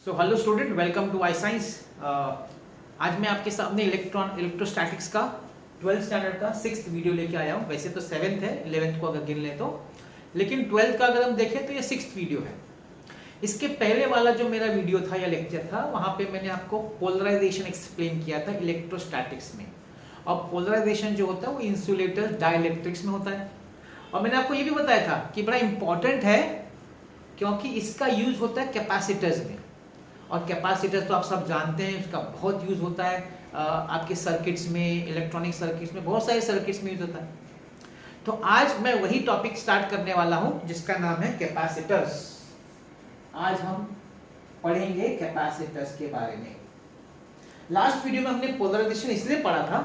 So hello student, welcome to I science. आज मैं आपके सामने इलेक्ट्रोस्टैटिक्स का 12th स्टैंडर्ड का 6th वीडियो लेके आया हूँ। वैसे तो 7th है, 11th को अगर गिन ले तो, लेकिन 12th का अगर हम देखें तो ये 6th वीडियो है। इसके पहले वाला जो मेरा वीडियो था या लेक्चर था, वहाँ पे मैंने आपको पोलराइजेशन एक्सप्लेन किया था इलेक्ट्रोस्टैटिक्स में। और पोलराइजेशन जो होता है वो इंसुलेटर डाइलेक्ट्रिक्स में होता है। और मैंने आपको ये भी बताया था कि बड़ा इंपॉर्टेंट है क्योंकि इसका यूज होता है कैपेसिटर्स में। और कैपेसिटर तो आप सब जानते हैं, उसका बहुत यूज होता है आपके सर्किट्स में, इलेक्ट्रॉनिक सर्किट्स में, बहुत सारे सर्किट्स में यूज होता है। तो आज मैं वही टॉपिक स्टार्ट करने वाला हूं जिसका नाम है कैपेसिटर्स। आज हम पढ़ेंगे कैपेसिटर्स के बारे में। लास्ट वीडियो में हमने पोलराइजेशन इसलिए पढ़ा था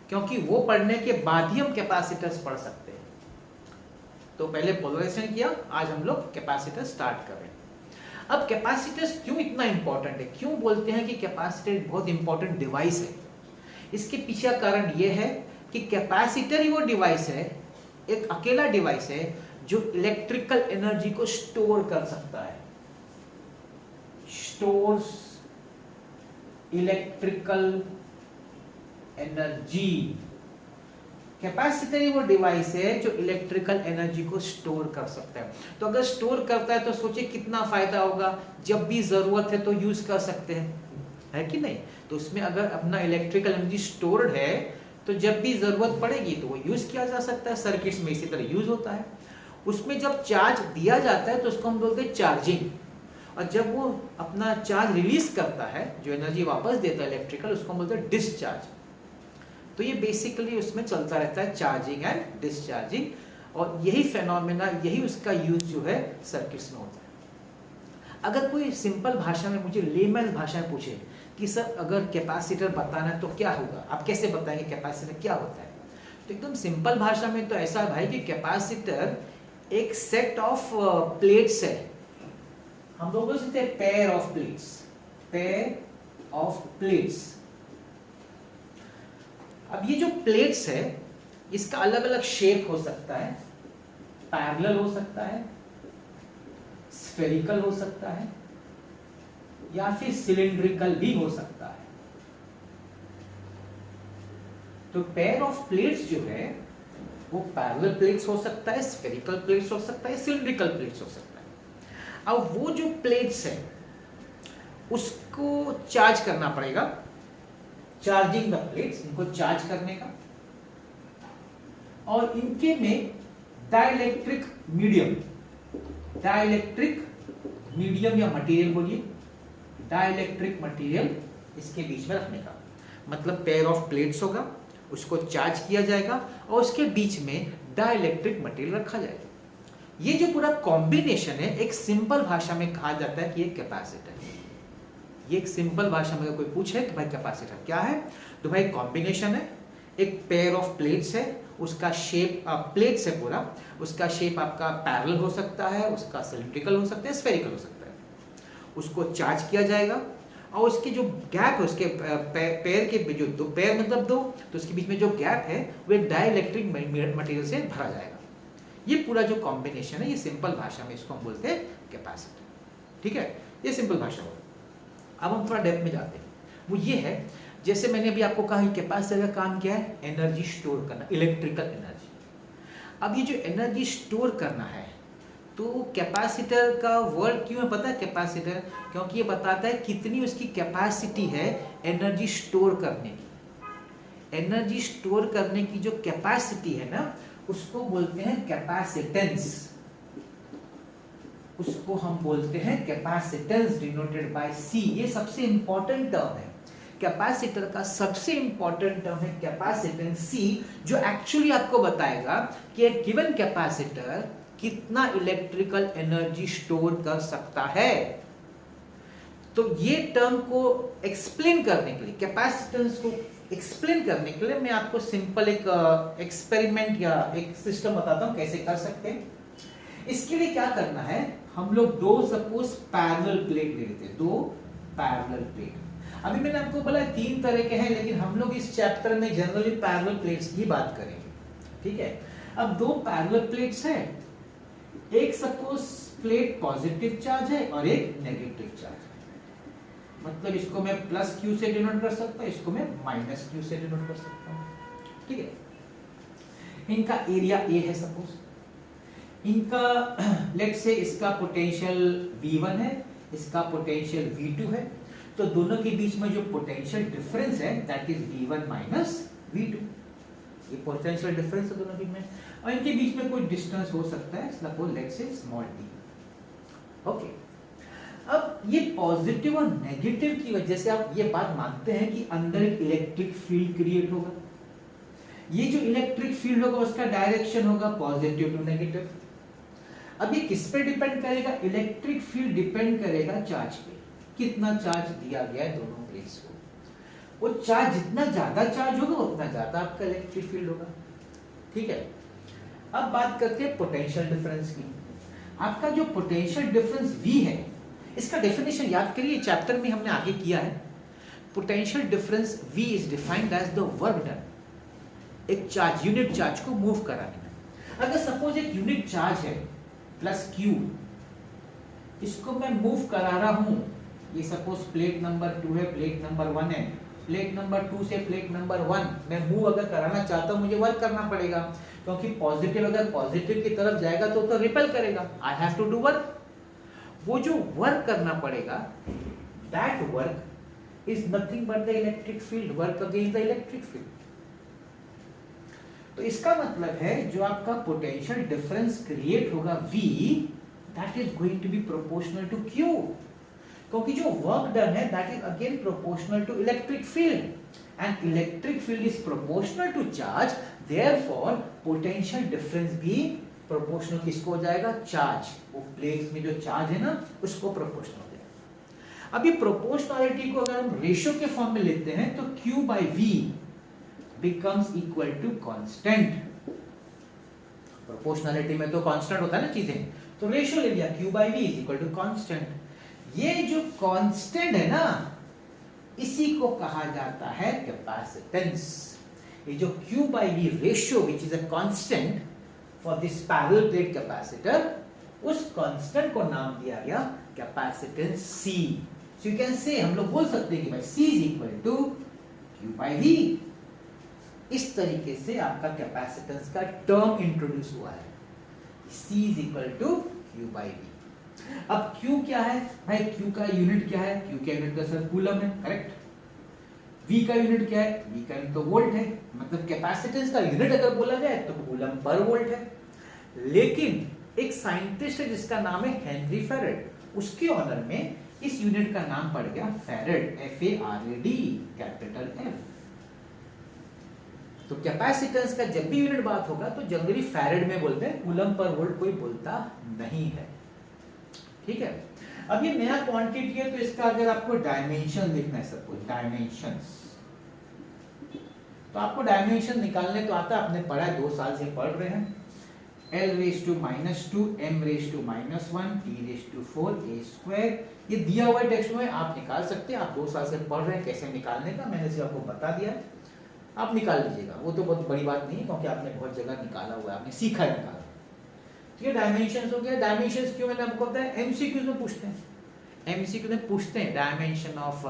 क्योंकि वो पढ़ने के बाद ही हम कैपेसिटर्स पढ़ सकते हैं। तो पहले पोलराइजेशन किया, आज हम लोग कैपेसिटर स्टार्ट कर रहे हैं। अब कैपेसिटर्स क्यों इतना इंपॉर्टेंट है, क्यों बोलते हैं कि कैपेसिटर बहुत इंपॉर्टेंट डिवाइस है? इसके पीछे कारण यह है कि कैपेसिटर ही वो डिवाइस है, एक अकेला डिवाइस है जो इलेक्ट्रिकल एनर्जी को स्टोर कर सकता है। Stores electrical energy. कैपेसिटर ही वो डिवाइस है जो इलेक्ट्रिकल एनर्जी को स्टोर कर सकता है। तो अगर स्टोर करता है तो सोचिए कितना फायदा होगा, जब भी जरूरत है तो यूज कर सकते हैं, है कि नहीं? तो उसमें अगर अपना इलेक्ट्रिकल एनर्जी स्टोर्ड है तो जब भी जरूरत पड़ेगी तो वो यूज किया जा सकता है। सर्किट्स में इसी तरह यूज होता है। उसमें जब चार्ज दिया जाता है तो उसको हम बोलते हैं चार्जिंग, और जब वो अपना चार्ज रिलीज करता है, जो एनर्जी वापस देता है इलेक्ट्रिकल, उसको हम बोलते हैं डिस्चार्ज। तो ये बेसिकली उसमें चलता रहता है, चार्जिंग एंड डिस्चार्जिंग, और यही फेनोमेना, यही उसका यूज जो है सर्किट्स में होता है। अगर कोई सिंपल भाषा में मुझे लेमन भाषा में पूछे कि सर अगर कैपेसिटर बताना है तो क्या होगा, आप कैसे बताएंगे कैपेसिटर क्या होता है? तो एकदम सिंपल भाषा में तो ऐसा है भाई कि कैपेसिटर एक सेट ऑफ प्लेट्स है। हम लोग बोलते हैं pair of plates, pair of plates. अब ये जो प्लेट्स है इसका अलग अलग शेप हो सकता है, पैरेलल हो सकता है, स्फेरिकल हो सकता है, या फिर सिलिंड्रिकल भी हो सकता है। तो पेयर ऑफ प्लेट्स जो है वो पैरेलल प्लेट्स हो सकता है, स्फेरिकल प्लेट्स हो सकता है, सिलिंड्रिकल प्लेट्स हो सकता है। अब वो जो प्लेट्स है उसको चार्ज करना पड़ेगा, चार्जिंग द प्लेट्स, इनको चार्ज करने का। और इनके में डाइलेक्ट्रिक मीडियम, डाइलेक्ट्रिक मीडियम या मटेरियल बोलिए, डाइलेक्ट्रिक मटेरियल इसके बीच में रखने का। मतलब पेयर ऑफ प्लेट्स होगा, उसको चार्ज किया जाएगा और उसके बीच में डाइलेक्ट्रिक मटेरियल रखा जाएगा। ये जो पूरा कॉम्बिनेशन है एक सिंपल भाषा में कहा जाता है कि ये कैपेसिटर है। ये एक सिंपल भाषा में अगर कोई पूछे कि भाई कैपेसिटर क्या है, तो भाई कॉम्बिनेशन है, एक पेयर ऑफ प्लेट्स है, उसका शेप प्लेट्स है पूरा, उसका शेप आपका पैरेलल हो सकता है, उसका सिलिंड्रिकल हो सकता है, स्फेरिकल हो सकता है। उसको चार्ज किया जाएगा और उसके जो गैप है, उसके पेयर के जो दो पेयर मतलब दो, तो उसके बीच में जो गैप है वो एक डाइलेक्ट्रिक मटेरियल से भरा जाएगा। ये पूरा जो कॉम्बिनेशन है, ये सिंपल भाषा में इसको हम बोलते हैं कैपेसिटर। ठीक है, ये सिंपल भाषा हो। अब हम थोड़ा डेप्थ में जाते हैं। वो ये है, जैसे मैंने अभी आपको कहा कैपेसिटर का काम क्या है, एनर्जी स्टोर करना, इलेक्ट्रिकल एनर्जी। अब ये जो एनर्जी स्टोर करना है, तो कैपेसिटर का वर्ड क्यों है पता है? कैपेसिटर क्योंकि ये बताता है कितनी उसकी कैपेसिटी है एनर्जी स्टोर करने की। एनर्जी स्टोर करने की जो कैपेसिटी है ना, उसको बोलते हैं कैपेसिटेंस। उसको हम बोलते हैं कैपेसिटेंस, डिनोटेड बाय सी। ये सबसे इंपॉर्टेंट टर्म है। कैपेसिटर का सबसे इंपॉर्टेंट टर्म है कैपेसिटेंस सी, जो एक्चुअली आपको बताएगा कि एक गिवन कैपेसिटर कितना इलेक्ट्रिकल एनर्जी स्टोर कर सकता है। तो ये टर्म को एक्सप्लेन करने के लिए, कैपेसिटेंस को एक्सप्लेन करने के लिए मैं आपको सिंपल एक एक्सपेरिमेंट या एक सिस्टम बताता हूं कैसे कर सकते हैं। इसके लिए क्या करना है, हम लोग दो सपोज पैरेलल प्लेट ले लेते हैं, दो पैरेलल प्लेट। अभी मैंने आपको बोला 3 तरह के हैं, लेकिन हम लोग इस चैप्टर में जनरली पैरेलल प्लेट्स की बात करेंगे। ठीक है, अब 2 पैरेलल प्लेट्स हैं, एक सपोज प्लेट पॉजिटिव चार्ज है और एक नेगेटिव चार्ज है। मतलब इसको मैं प्लस क्यू से डिनोट कर सकता हूँ, इसको मैं माइनस क्यू से डिनोट कर सकता हूँ। ठीक है, इनका एरिया ए है सपोज, इनका लेट से इसका पोटेंशियल V1 है, इसका पोटेंशियल V2 है, तो दोनों के बीच में जो पोटेंशियल डिफरेंस है that is V1 minus V2, ये पोटेंशियल डिफरेंस है दोनों के बीच में, और इनके बीच में कोई डिस्टेंस हो सकता है, सपोज लेट से स्मॉल d। ओके, अब ये पॉजिटिव और नेगेटिव की वजह से आप ये बात मानते हैं कि अंदर एक इलेक्ट्रिक फील्ड क्रिएट होगा, ये जो इलेक्ट्रिक फील्ड होगा उसका डायरेक्शन होगा पॉजिटिव टू नेगेटिव। अब ये किस पे डिपेंड करेगा? इलेक्ट्रिक फील्ड डिपेंड करेगा चार्ज पे, कितना चार्ज दिया गया है दोनों प्लेट्स को, वो चार्ज जितना ज्यादा चार्ज होगा उतना ज्यादा आपका इलेक्ट्रिक फील्ड होगा। ठीक है, अब बात करते हैं पोटेंशियल डिफरेंस की। आपका जो पोटेंशियल डिफरेंस V है, इसका डेफिनेशन याद करिए, चैप्टर में हमने आगे किया है। Potential difference V is defined as the work done, एक चार्ज, यूनिट चार्ज को मूव कराने में। अगर सपोज एक यूनिट चार्ज है प्लस Q, इसको मैं मूव करा रहा हूं, ये सपोज प्लेट नंबर 2 है, प्लेट नंबर 1 है, प्लेट नंबर 2 से प्लेट नंबर 1 मैं मूव अगर कराना चाहता हूं, मुझे वर्क करना पड़ेगा, क्योंकि पॉजिटिव अगर पॉजिटिव की तरफ जाएगा तो रिपेल करेगा, I have to do work. वो जो वर्क करना पड़ेगा, that work is nothing but the electric field, work against the electric field. तो इसका मतलब है जो आपका पोटेंशियल डिफरेंस क्रिएट होगा V, that is going to be proportional to Q, क्योंकि जो वर्क डन है that is again proportional to electric field, and electric field is proportional to charge, therefore potential difference भी proportional किसको हो जाएगा? Charge, वो plates में जो चार्ज है ना उसको प्रोपोर्शनल हो जाएगा। अब ये प्रोपोर्शनलिटी को अगर हम रेशियो के फॉर्म में लेते हैं तो Q by V becomes equal to constant। Proportionality में तो कांस्टेंट होता है ना चीजें, तो रेशियो ले लिया, Q by V is equal to constant। ये जो कांस्टेंट है ना, इसी को कहा जाता है कैपेसिटेंस। ये जो Q by V ratio which is a constant for this parallel plate capacitor, उस कांस्टेंट को नाम दिया गया capacitance C। So you can say, हम लोग बोल सकते हैं कि भाई C is equal to Q by V। इस तरीके से आपका कैपेसिटेंस का टर्म इंट्रोड्यूस हुआ है, C is equal to Q by V। अब Q क्या है भाई? Q का यूनिट क्या है? Q का यूनिट तो सर कूलम है, करेक्ट। V का यूनिट क्या है? V का यूनिट तो वोल्ट है, मतलब कैपेसिटेंस का यूनिट अगर बोला जाए तो कूलम पर वोल्ट है। लेकिन एक साइंटिस्ट है जिसका नाम है हेनरी फेरेड, उसके ऑनर में इस यूनिट का नाम पड़ गया फेरेड, FARAD, कैपिटल F। तो कैपेसिटेंस का जब भी यूनिट बात होगा तो जनरली फैरेड में बोलते हैं, कूलम पर वोल्ट कोई बोलता नहीं है। ठीक है, अब ये नया क्वांटिटी है तो इसका अगर आपको डायमेंशन लिखना है, सपोज डायमेंशंस, तो आपको डायमेंशन निकालने तो आता है, आपने पढ़ा है, 2 साल से पढ़ रहे हैं। L raised to -2, M raised to -1, T raised to 4, A square, ये दिया हुआ टेक्स्ट में आप निकाल सकते हैं। आप 2 साल से पढ़ रहे हैं कैसे निकालने का, मैंने सिर्फ आपको बता दिया है, आप निकाल लीजिएगा, वो तो बहुत बड़ी बात नहीं है क्योंकि आपने बहुत जगह निकाला हुआ है, आपने सीखा है निकालना। ठीक है, डायमेंशंस हो गया। डायमेंशंस क्यों मैंने आपको बताया, एमसीक्यू में पूछते हैं, एमसीक्यू में पूछते हैं डायमेंशन ऑफ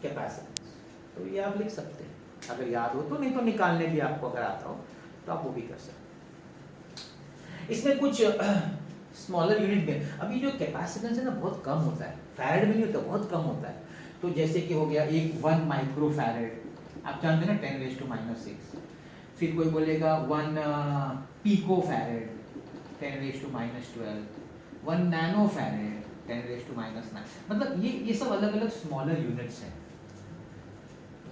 कैपेसिटेंस, तो ये आप लिख सकते हैं अगर याद हो तो, नहीं तो निकालने भी आपको अगर आता हो तो आप वो भी कर सकते हैं। इसमें कुछ स्मॉलर यूनिट में, अभी जो कैपेसिटेंस है ना बहुत कम होता है, फैरेड में नहीं होता, बहुत कम होता है। तो जैसे कि हो गया एक 1 माइक्रो फैरेड, आप जानते हैं ना 10⁻⁻⁶। फिर कोई बोलेगा 1 पिको फैरेड 10⁻⁻12, 1 नैनो फैरेड 10⁻⁹। मतलब ये सब अलग अलग स्मॉलर यूनिट्स हैं।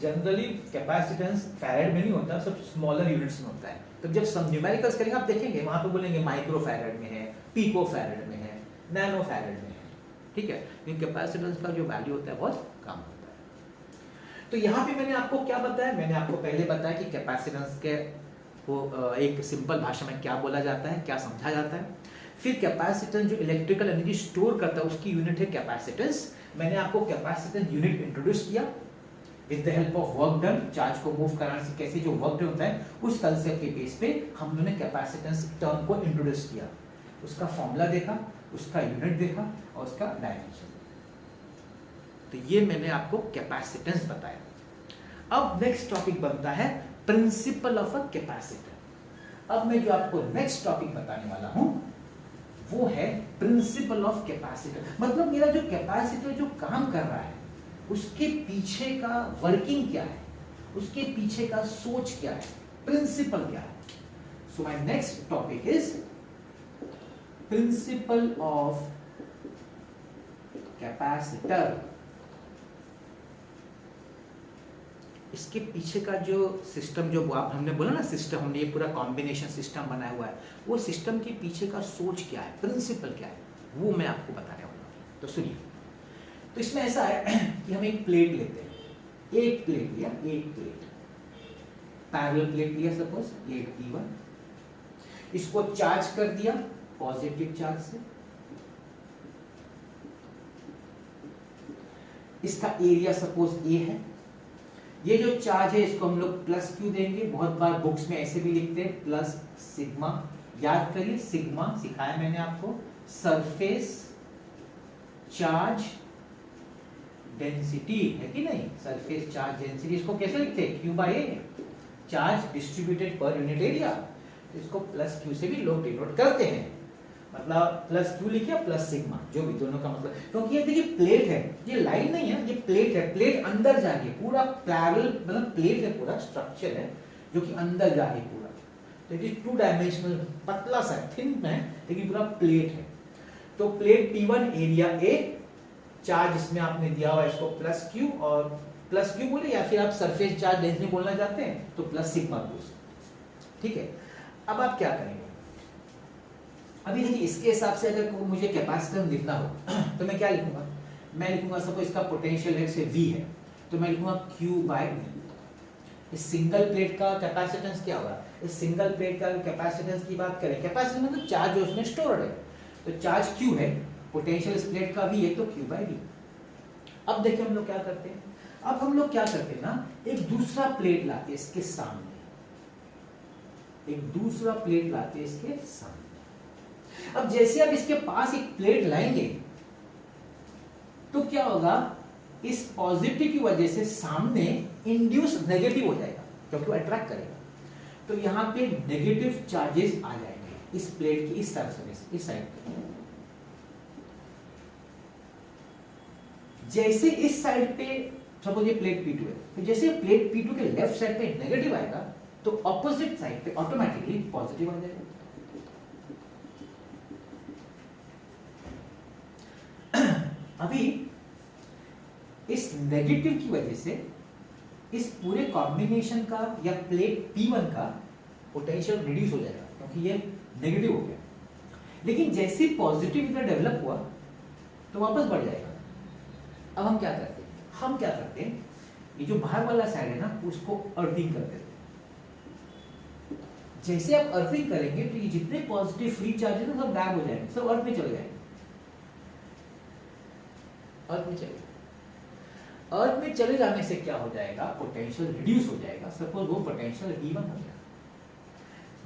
जनरली कैपेसिटेंस फैरेड में नहीं होता, सब स्मॉलर यूनिट्स में होता है। तो जब सब न्यूमेरिकल्स करेंगे आप देखेंगे वहां पे बोलेंगे माइक्रो फैरेड में है, पिको फैरेड में है, नैनो फैरेड में है। ठीक है, इन कैपेसिटेंस का जो वैल्यू होता है बहुत कम होता है। तो यहाँ पे मैंने आपको क्या बताया, मैंने आपको पहले बताया कि कैपेसिटेंस के को एक सिंपल भाषा में क्या बोला जाता है, क्या समझा जाता है। फिर कैपेसिटेंस जो इलेक्ट्रिकल एनर्जी स्टोर करता है उसकी यूनिट है कैपेसिटेंस। मैंने आपको कैपेसिटेंस यूनिट इंट्रोड्यूस किया with the help of work done, charge को मूव कराने से कैसे जो वर्क डन होता है उस कंसेप्ट के बेस पे हम लोगों ने कैपेसिटेंस टर्म को इंट्रोड्यूस किया, उसका फॉर्मूला देखा, उसका यूनिट देखा और उसका डायमेंशन। तो तो ये मैंने आपको कैपेसिटेंस बताया। अब नेक्स्ट टॉपिक बनता है प्रिंसिपल ऑफ अ कैपेसिटर। अब मैं जो आपको नेक्स्ट टॉपिक बताने वाला हूं वो है प्रिंसिपल ऑफ कैपेसिटर। मतलब मेरा जो कैपेसिटर जो काम कर रहा है उसके पीछे का वर्किंग क्या है, उसके पीछे का सोच क्या है, प्रिंसिपल क्या है। So my next topic is principle of capacitor. इसके पीछे का जो सिस्टम, जो आप हमने बोला ना सिस्टम, हमने ये पूरा कॉम्बिनेशन सिस्टम बनाया हुआ है, वो सिस्टम के पीछे का सोच क्या है, प्रिंसिपल क्या है, वो मैं आपको बताने वाला हूँ। तो सुनिए, तो इसमें ऐसा है कि हम एक प्लेट लेते हैं, एक प्लेट लिया, एक प्लेट पैरेलल प्लेट लिया, सपोज प्लेट P1, इसको चार्ज कर दिया पॉजिटिव चार्ज से, इसका एरिया सपोज A है, ये जो चार्ज है इसको हम लोग प्लस क्यू देंगे, बहुत बार बुक्स में ऐसे भी लिखते हैं प्लस सिग्मा। याद करिए सिग्मा सिखाया मैंने आपको, सरफेस चार्ज डेंसिटी है कि नहीं, सरफेस चार्ज डेंसिटी, इसको कैसे लिखते हैं, Q by A, charge distributed per unit area. इसको प्लस क्यू से भी लोग डिनोट करते हैं, मतलब प्लस क्यू लिखिए प्लस सिग्मा, जो भी दोनों का मतलब, क्योंकि ये देखिए प्लेट है, ये लाइन नहीं है, ये प्लेट है, प्लेट अंदर जा रही है, पूरा पैरेलल मतलब प्लेट है, पूरा स्ट्रक्चर है जो कि अंदर जा रही है पूरा। तो इट इज 2 डायमेंशनल, पतला सा थिन है लेकिन पूरा प्लेट है। तो plate P1 area A, charge इसमें आपने दिया हुआ है इसको प्लस क्यू, और प्लस क्यू बोले या फिर आप सरफेस चार्ज डेंसिटी बोलना चाहते हैं तो प्लस सिग्मा बोल, ठीक है। अब आप क्या करेंगे, अभी देखिए इसके हिसाब से अगर मुझे कैपेसिटेंस लिखना हो तो मैं क्या लिखूंगा, मैं लिखूंगा सपोज इसका पोटेंशियल है से V है, तो मैं लिखूंगा Q बाय V। इस सिंगल प्लेट का कैपेसिटेंस क्या होगा, इस सिंगल प्लेट का कैपेसिटेंस की बात करें, कैपेसिटेंस मतलब चार्ज जो उसमें स्टोर्ड है, तो चार्ज Q है, पोटेंशियल इस प्लेट का V है, तो Q बाय V। अब देखिए हम लोग क्या करते हैं, अब हम लोग क्या करते हैं ना, एक दूसरा प्लेट लाते हैं इसके सामने, एक दूसरा प्लेट लाते हैं इसके सामने। अब जैसे आप इसके पास एक प्लेट लाएंगे तो क्या होगा, इस पॉजिटिव की वजह से सामने इंड्यूस नेगेटिव हो जाएगा क्योंकि वो अट्रैक्ट करेगा, तो यहां पे नेगेटिव चार्जेस आ जाएंगे इस प्लेट की इस सरफेस, इस साइड पे। जैसे इस साइड पे सपोज ये प्लेट P2 है, तो जैसे प्लेट P2 के लेफ्ट साइड पे नेगेटिव आएगा तो ऑपोजिट साइड पे ऑटोमेटिकली पॉजिटिव आ जाएगा। अभी इस नेगेटिव की वजह से इस पूरे कॉम्बिनेशन का या प्लेट P1 का पोटेंशियल रिड्यूस हो जाएगा क्योंकि ये नेगेटिव हो गया, लेकिन जैसे पॉजिटिव इधर डेवलप हुआ तो वापस बढ़ जाएगा। अब हम क्या करते हैं, हम क्या करते हैं, ये जो बाहर वाला साइड है ना उसको अर्थिंग कर देते हैं। जैसे आप अर्थिंग करेंगे तो ये जितने पॉजिटिव फ्री चार्ज है ना सब गायब हो जाएंगे, सब अर्थ में चले जाएंगे, अर्थ में चले, अर्थ में चले जाने से क्या हो जाएगा, पोटेंशियल रिड्यूस हो जाएगा। सपोज वो पोटेंशियल V1 हो गया,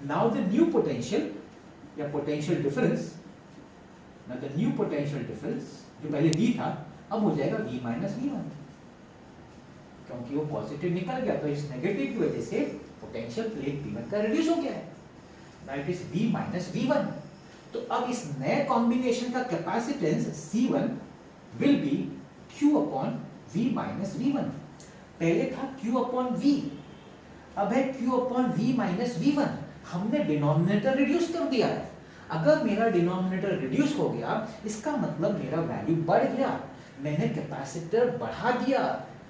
नाउ द न्यू पोटेंशियल या potential difference, now the new potential difference जो पहले V था अब हो जाएगा V माइनस V1, क्योंकि वो पॉजिटिव निकल गया तो इस नेगेटिव की वजह से पोटेंशियल प्लेट P1 का रिड्यूस हो गया है, now it is V minus V1। तो अब इस नए कॉम्बिनेशन का capacitance C1 will be Q upon V minus V1। पहले था Q upon V, अब है Q upon V minus V1। हमने डिनोमिनेटर रिड्यूस कर दिया है। अगर मेरा डिनोमिनेटर रिड्यूस हो गया इसका मतलब मेरा वैल्यू बढ़ गया, मैंने कैपेसिटर बढ़ा दिया।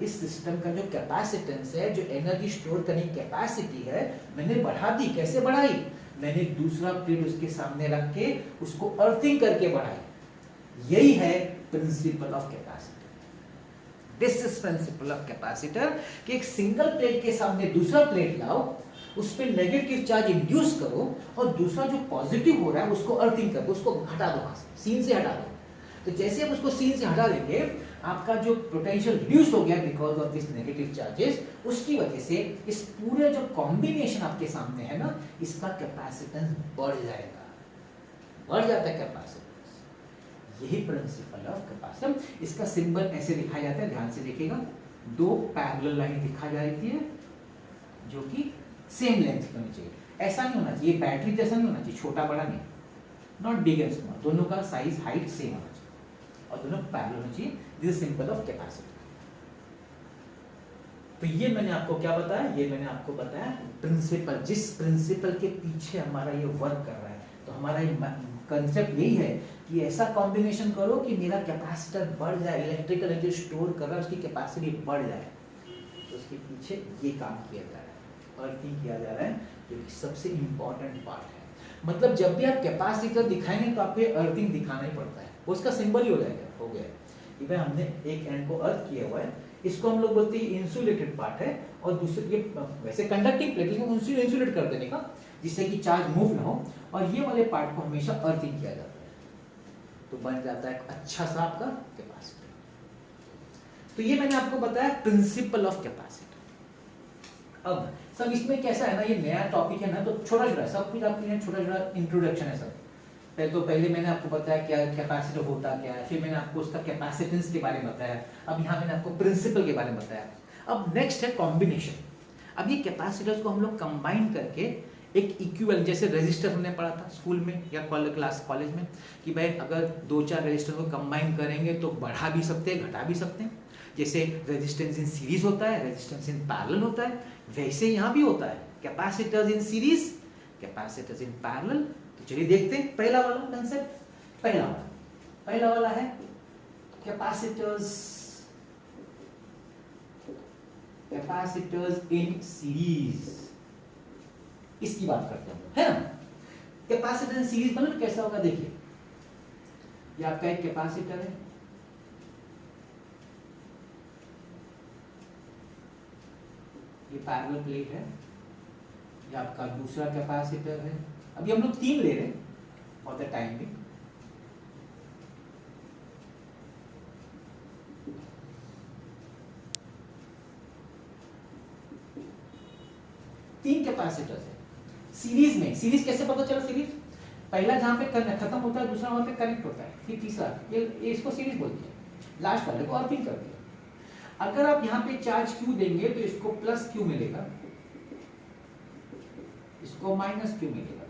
इस सिस्टम का जो कैपेसिटेंस है, जो एनर्जी स्टोर करने की कैपेसिटी है, मैंने बढ़ा दी। कैसे बढ़ाई, मैंने दूसरा प्लेट उसके सामने रख के उसको अर्थिंग करके बढ़ाई। यही है principle of capacitor. This is principle of capacitor कि एक सिंगल प्लेट के सामने दूसरा प्लेट लाओ, उस पर नेगेटिव चार्ज इंड्यूस करो और दूसरा जो पॉजिटिव हो रहा है उसको अर्थिंग करो, उसको हटा दो, वहां से सीन से हटा दो। तो जैसे आप उसको सीन से हटा देंगे आपका जो पोटेंशियल रिड्यूस हो गया because of this negative charges, उसकी वजह से इस पूरे जो कॉम्बिनेशन आपके सामने है ना, इसका कैपेसिटेंस बढ़ जाएगा, बढ़ जाता है कैपेसिटेंस। यही प्रिंसिपल ऑफ कैपेसिटर। इसका सिंबल ऐसे दिखाया जाता है, ध्यान से देखिएगा, दो पैरेलल लाइन दिखा जाती है जो कि सेम लेंथ की होनी चाहिए। ऐसा नहीं होना चाहिए, बैटरी जैसा नहीं होना चाहिए, छोटा बड़ा नहीं, नॉट बिग एंड स्मॉल, दोनों का साइज हाइट सेम होना चाहिए और दोनों पैरेलल होना चाहिए। This is symbol of capacitor. तो ये मैंने आपको क्या बताया, ये मैंने आपको बताया प्रिंसिपल, जिस प्रिंसिपल के पीछे हमारा ये वर्क कर रहा है। तो हमारा ये कंसेप्ट यही है कि ऐसा कॉम्बिनेशन करो कि मेरा कैपेसिटर बढ़ जाए, इलेक्ट्रिकल एनर्जी स्टोर कर रहा है उसकी कैपेसिटी बढ़ जाए। तो उसके पीछे ये काम किया जा रहा है, अर्थिंग किया जा रहा है, जो कि सबसे इंपॉर्टेंट पार्ट है। मतलब जब भी आप कैपेसिटर दिखाएंगे तो आपको अर्थिंग दिखाना ही पड़ता है, वो उसका सिंबल ही हो जाएगा, हो गया कि भाई हमने एक एंड को अर्थ किया हुआ है। इसको हम लोग बोलते हैं इंसुलेटेड पार्ट है, और दूसरे ये वैसे कंडक्टिंग प्लेट, लेकिन इंसुलेट कर देने का जिससे कि चार्ज मूव ना हो, और ये वाले पार्ट को हमेशा अर्थिंग किया जाता है, तो बन जाता है एक अच्छा सा आपका कैपेसिटर। तो ये मैंने आपको बताया प्रिंसिपल ऑफ कैपेसिटर। अब सब इसमें कैसा है ना, ये नया टॉपिक है ना, तो छोटा छोटा सब कुछ आपके लिए छोटा छोटा इंट्रोडक्शन है सब। पहले मैंने आपको बताया क्या कैपेसिटर होता क्या है, फिर मैंने आपको उसका कैपेसिटेंस के बारे में बताया, अब यहाँ मैंने आपको प्रिंसिपल के बारे में बताया। अब नेक्स्ट है कॉम्बिनेशन। अब ये कैपेसिटर्स को हम लोग कंबाइन करके एक इक्विवेलेंट, जैसे रेजिस्टर हमने पढ़ा था स्कूल में या कॉलेज में, कि भाई अगर 2-4 रेजिस्टर को कंबाइन करेंगे तो बढ़ा भी सकते हैं, घटा भी सकते हैं। जैसे रेजिस्टेंस इन सीरीज होता है, रेजिस्टेंस इन पैरेलल होता है, वैसे यहाँ भी होता है capacitors in series, capacitors in parallel. तो चलिए देखते हैं पहला वाला कंसेप्ट। पहला वाला है कैपेसिटर्स इन सीरीज, इसकी बात करते हैं, है ना। कैपेसिटर इन सीरीज मतलब कैसा होगा, देखिए ये आपका एक कैपेसिटर है, ये पैरेलल प्लेट है, ये आपका दूसरा कैपेसिटर है। अभी हम लोग 3 ले रहे हैं फॉर द टाइम भी। तीन कैपेसिटर्स है सीरीज में। सीरीज कैसे पता चला, सीरीज पहला जहां पे खत्म होता है, दूसरा वहां पे कनेक्ट होता है, फिर तीसरा, ये इसको सीरीज बोलते हैं। लास्ट वाले को अर्थिंग करते हैं। अगर आप यहाँ पे चार्ज Q देंगे तो इसको प्लस Q मिलेगा, इसको माइनस Q मिलेगा,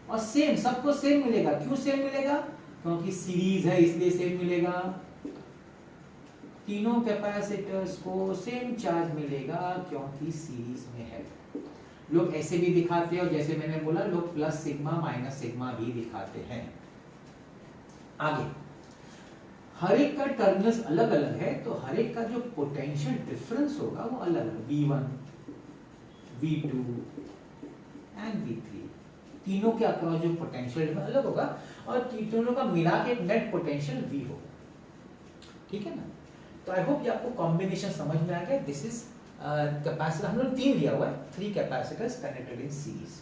और सेम सबको सेम मिलेगा। क्यों सेम मिलेगा, क्योंकि सीरीज है इसलिए सेम मिलेगा। तीनों कैपेसिटर्स को सेम चार्ज मिलेगा क्योंकि सीरीज में है। लोग ऐसे भी दिखाते हैं, और जैसे मैंने बोला लोग प्लस सिग्मा माइनस सिग्मा भी दिखाते हैं। आगे हर एक का टर्मिनल्स अलग अलग है, तो हर एक का जो पोटेंशियल डिफरेंस होगा वो अलग अलग, V1, V2 एंड V3, तीनों के अक्रॉस जो पोटेंशियल अलग होगा, और तीनों का मिला के नेट पोटेंशियल V होगा। ठीक है ना। तो आई होप ये आपको कॉम्बिनेशन समझ में आ गया। दिस इज कैपेसिटर, हम लोग 3 लिया हुआ है, 3 capacitors connected in series.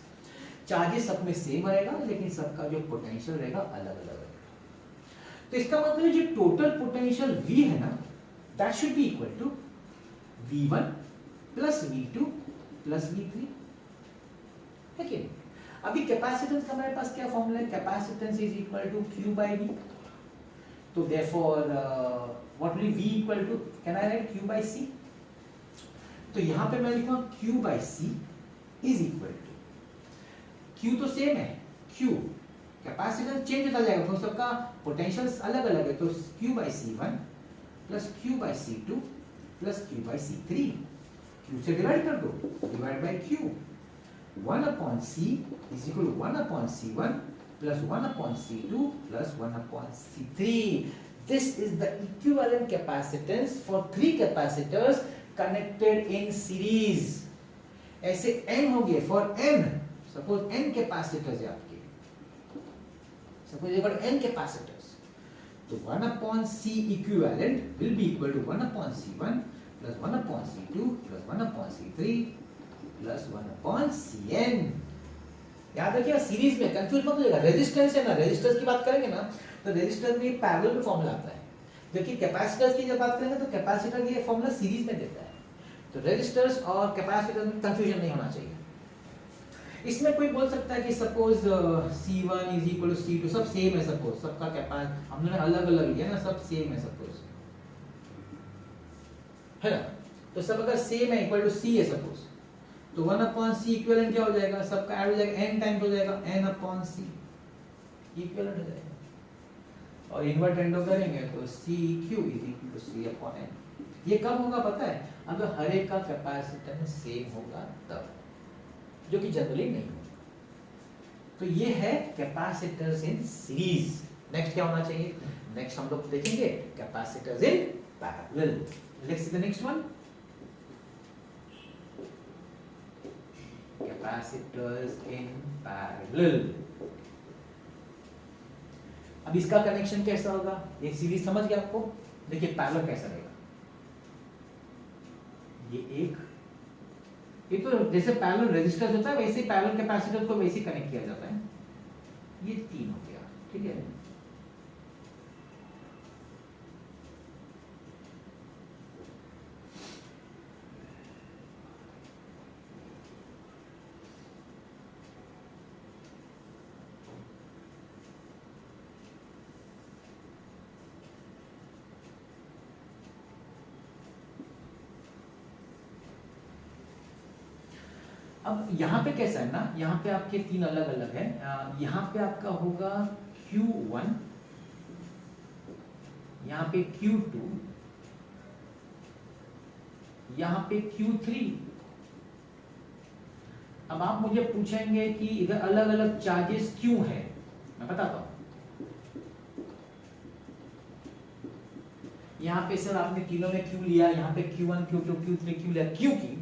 Charges सब में सेम रहेगा, लेकिन सबका जो पोटेंशियल रहेगा अलग अलग रहेगा। तो इसका मतलब जो टोटल पोटेंशियल V है ना, that should be equal to V1 plus V2 plus V3, है कि नहीं। अभी कैपेसिटेंस का हमारे पास क्या फॉर्मूला है, capacitance is equal to Q by V। तो therefore what will V equal to, can I write Q by C। तो यहां पे मैं लिखूंगा Q by C is equal to, Q तो सेम है, Q कैपेसिटेंस चेंज होता जाएगा तो सबका पोटेंशियल्स अलग अलग है, तो Q by C1 plus Q by C2 plus Q by C3, Q से डिवाइड कर दो, divide by Q, 1 upon C is equal to 1 upon C1 plus 1 upon C2 plus 1 upon C3. This is the equivalent capacitance for 3 capacitors connected in series. ऐसे n हो गए, for n, suppose n capacitors है आपके, suppose you got n capacitors, तो 1 upon C equivalent will be equal to 1 upon C1 plus 1 upon C2 plus 1 upon C3 plus 1 upon Cn। याद रखिएगा series में confuse मत होइएगा। Resistance है ना, resistance की बात करेंगे ना तो रेजिस्टेंस में पैरेलल में फॉर्मूला आता है, जबकि कैपेसिटर्स की जब बात करेंगे तो कैपेसिटर की ये फॉर्मूला सीरीज में देता है। तो रेजिस्टर्स और कैपेसिटर में कंफ्यूजन नहीं होना चाहिए। इसमें कोई बोल सकता है कि suppose C1 is equal to C2, सब सेम है, सपोज सबका कैपेसिटी हमने अलग अलग लिया ना, सब सेम है सपोज, है ना। तो सब अगर सेम है, इक्वल टू C है सपोज, तो 1/C इक्विवेलेंट क्या हो जाएगा, सबका ऐड हो जाएगा n टाइम्स हो जाएगा n/C इक्विवेलेंट हो जाएगा, और इन्वर्ट एंडो करेंगे तो CQ is equal to C/n। ये कब होगा पता है, अगर हर एक का कैपेसिटेंस सेम होगा तब, जो कि जनरली नहीं होगा। तो ये है कैपेसिटर्स इन सीरीज। नेक्स्ट क्या होना चाहिए, नेक्स्ट हम लोग देखेंगे capacitors in parallel. Let's see the next one, capacitors in parallel. अब इसका कनेक्शन कैसा होगा, ये सीरीज समझ गया आपको। देखिए पैरेलल कैसा रहेगा, ये तो जैसे पैरेलल रेजिस्टर्स होता है वैसे ही पैरेलल कैपेसिटर को वैसे ही कनेक्ट किया जाता है। ये 3 हो गया, ठीक है। अब यहाँ पे कैसा है ना, यहाँ पे आपके 3 अलग अलग है। यहाँ पे आपका होगा Q1, यहाँ पे Q2, यहाँ पे Q3। अब आप मुझे पूछेंगे कि इधर अलग अलग चार्जेस क्यों है, मैं बताता हूं। यहाँ पे सर आपने तीनों में क्यों लिया, यहाँ पे Q1 Q2 Q3 क्यों लिया, क्योंकि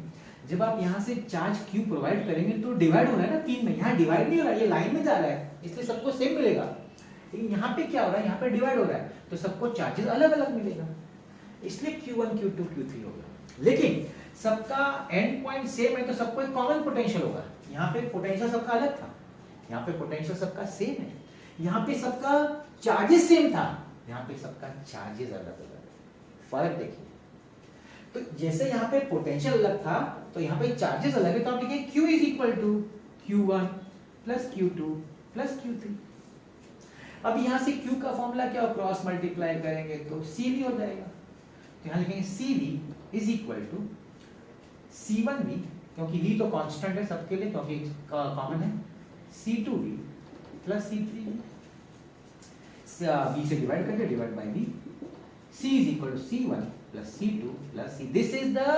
जब आप यहाँ से चार्ज Q प्रोवाइड करेंगे तो डिवाइड हो रहा है ना 3 में, यहाँ डिवाइड नहीं हो रहा है, ये लाइन में जा रहा है, इसलिए सबको सेम मिलेगा। लेकिन यहाँ पे क्या हो रहा है, यहाँ पे डिवाइड हो रहा है, तो सबको चार्जेस अलग अलग मिलेगा, इसलिए Q1 Q2 Q3 होगा। लेकिन सबका एंड पॉइंट सेम है तो सबको एक कॉमन पोटेंशियल होगा। यहाँ पे पोटेंशियल सबका अलग था, यहाँ पे पोटेंशियल सबका सेम है, यहाँ पे सबका चार्जेस सेम था, यहाँ पे सबका चार्जेस अलग अलग है। फर्क देखिए, तो जैसे यहाँ पे पोटेंशियल अलग था तो यहाँ पे चार्जेस अलग है, तो आप लिखेंगे Q is equal to Q1 plus Q2 plus Q3। अब यहाँ से Q का फॉर्मूला क्या हो, क्रॉस मल्टीप्लाई करेंगे तो CV हो जाएगा, तो यहाँ लिखेंगे CV is equal to C1V, क्योंकि V तो कांस्टेंट है सबके लिए क्योंकि कॉमन है, C2V प्लस C3V, V से डिवाइड करके divide by V, C is equal to C1 plus C2 plus C. This is the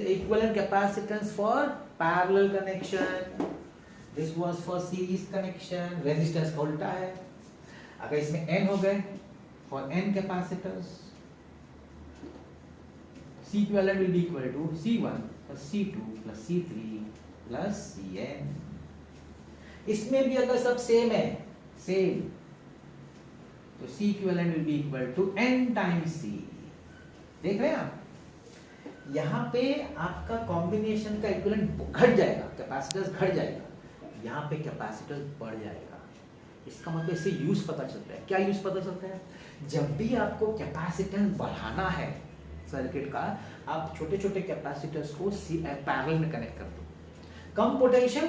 equivalent capacitance for parallel connection. This was for series connection. Resistance का उल्टा है। अगर इसमें n हो गए for n capacitors, C equivalent will be equal to C1 plus C2 plus C3 plus Cn. इसमें भी अगर सब सेम है, सेम, तो C equivalent will be equal to n times C. देख रहे हैं आप, यहाँ पे आपका कॉम्बिनेशन का इक्विवेलेंट घट जाएगा, कैपेसिटेंस घट जाएगा, यहाँ पे कैपेसिटेंस बढ़ जाएगा। इसका मतलब इससे यूज पता चलता है। क्या यूज पता चलता है, जब भी आपको कैपेसिटेंस बढ़ाना है सर्किट का, आप छोटे छोटे कैपेसिटर्स को पैरेलल में कनेक्ट कर दो। कम पोटेंशियल,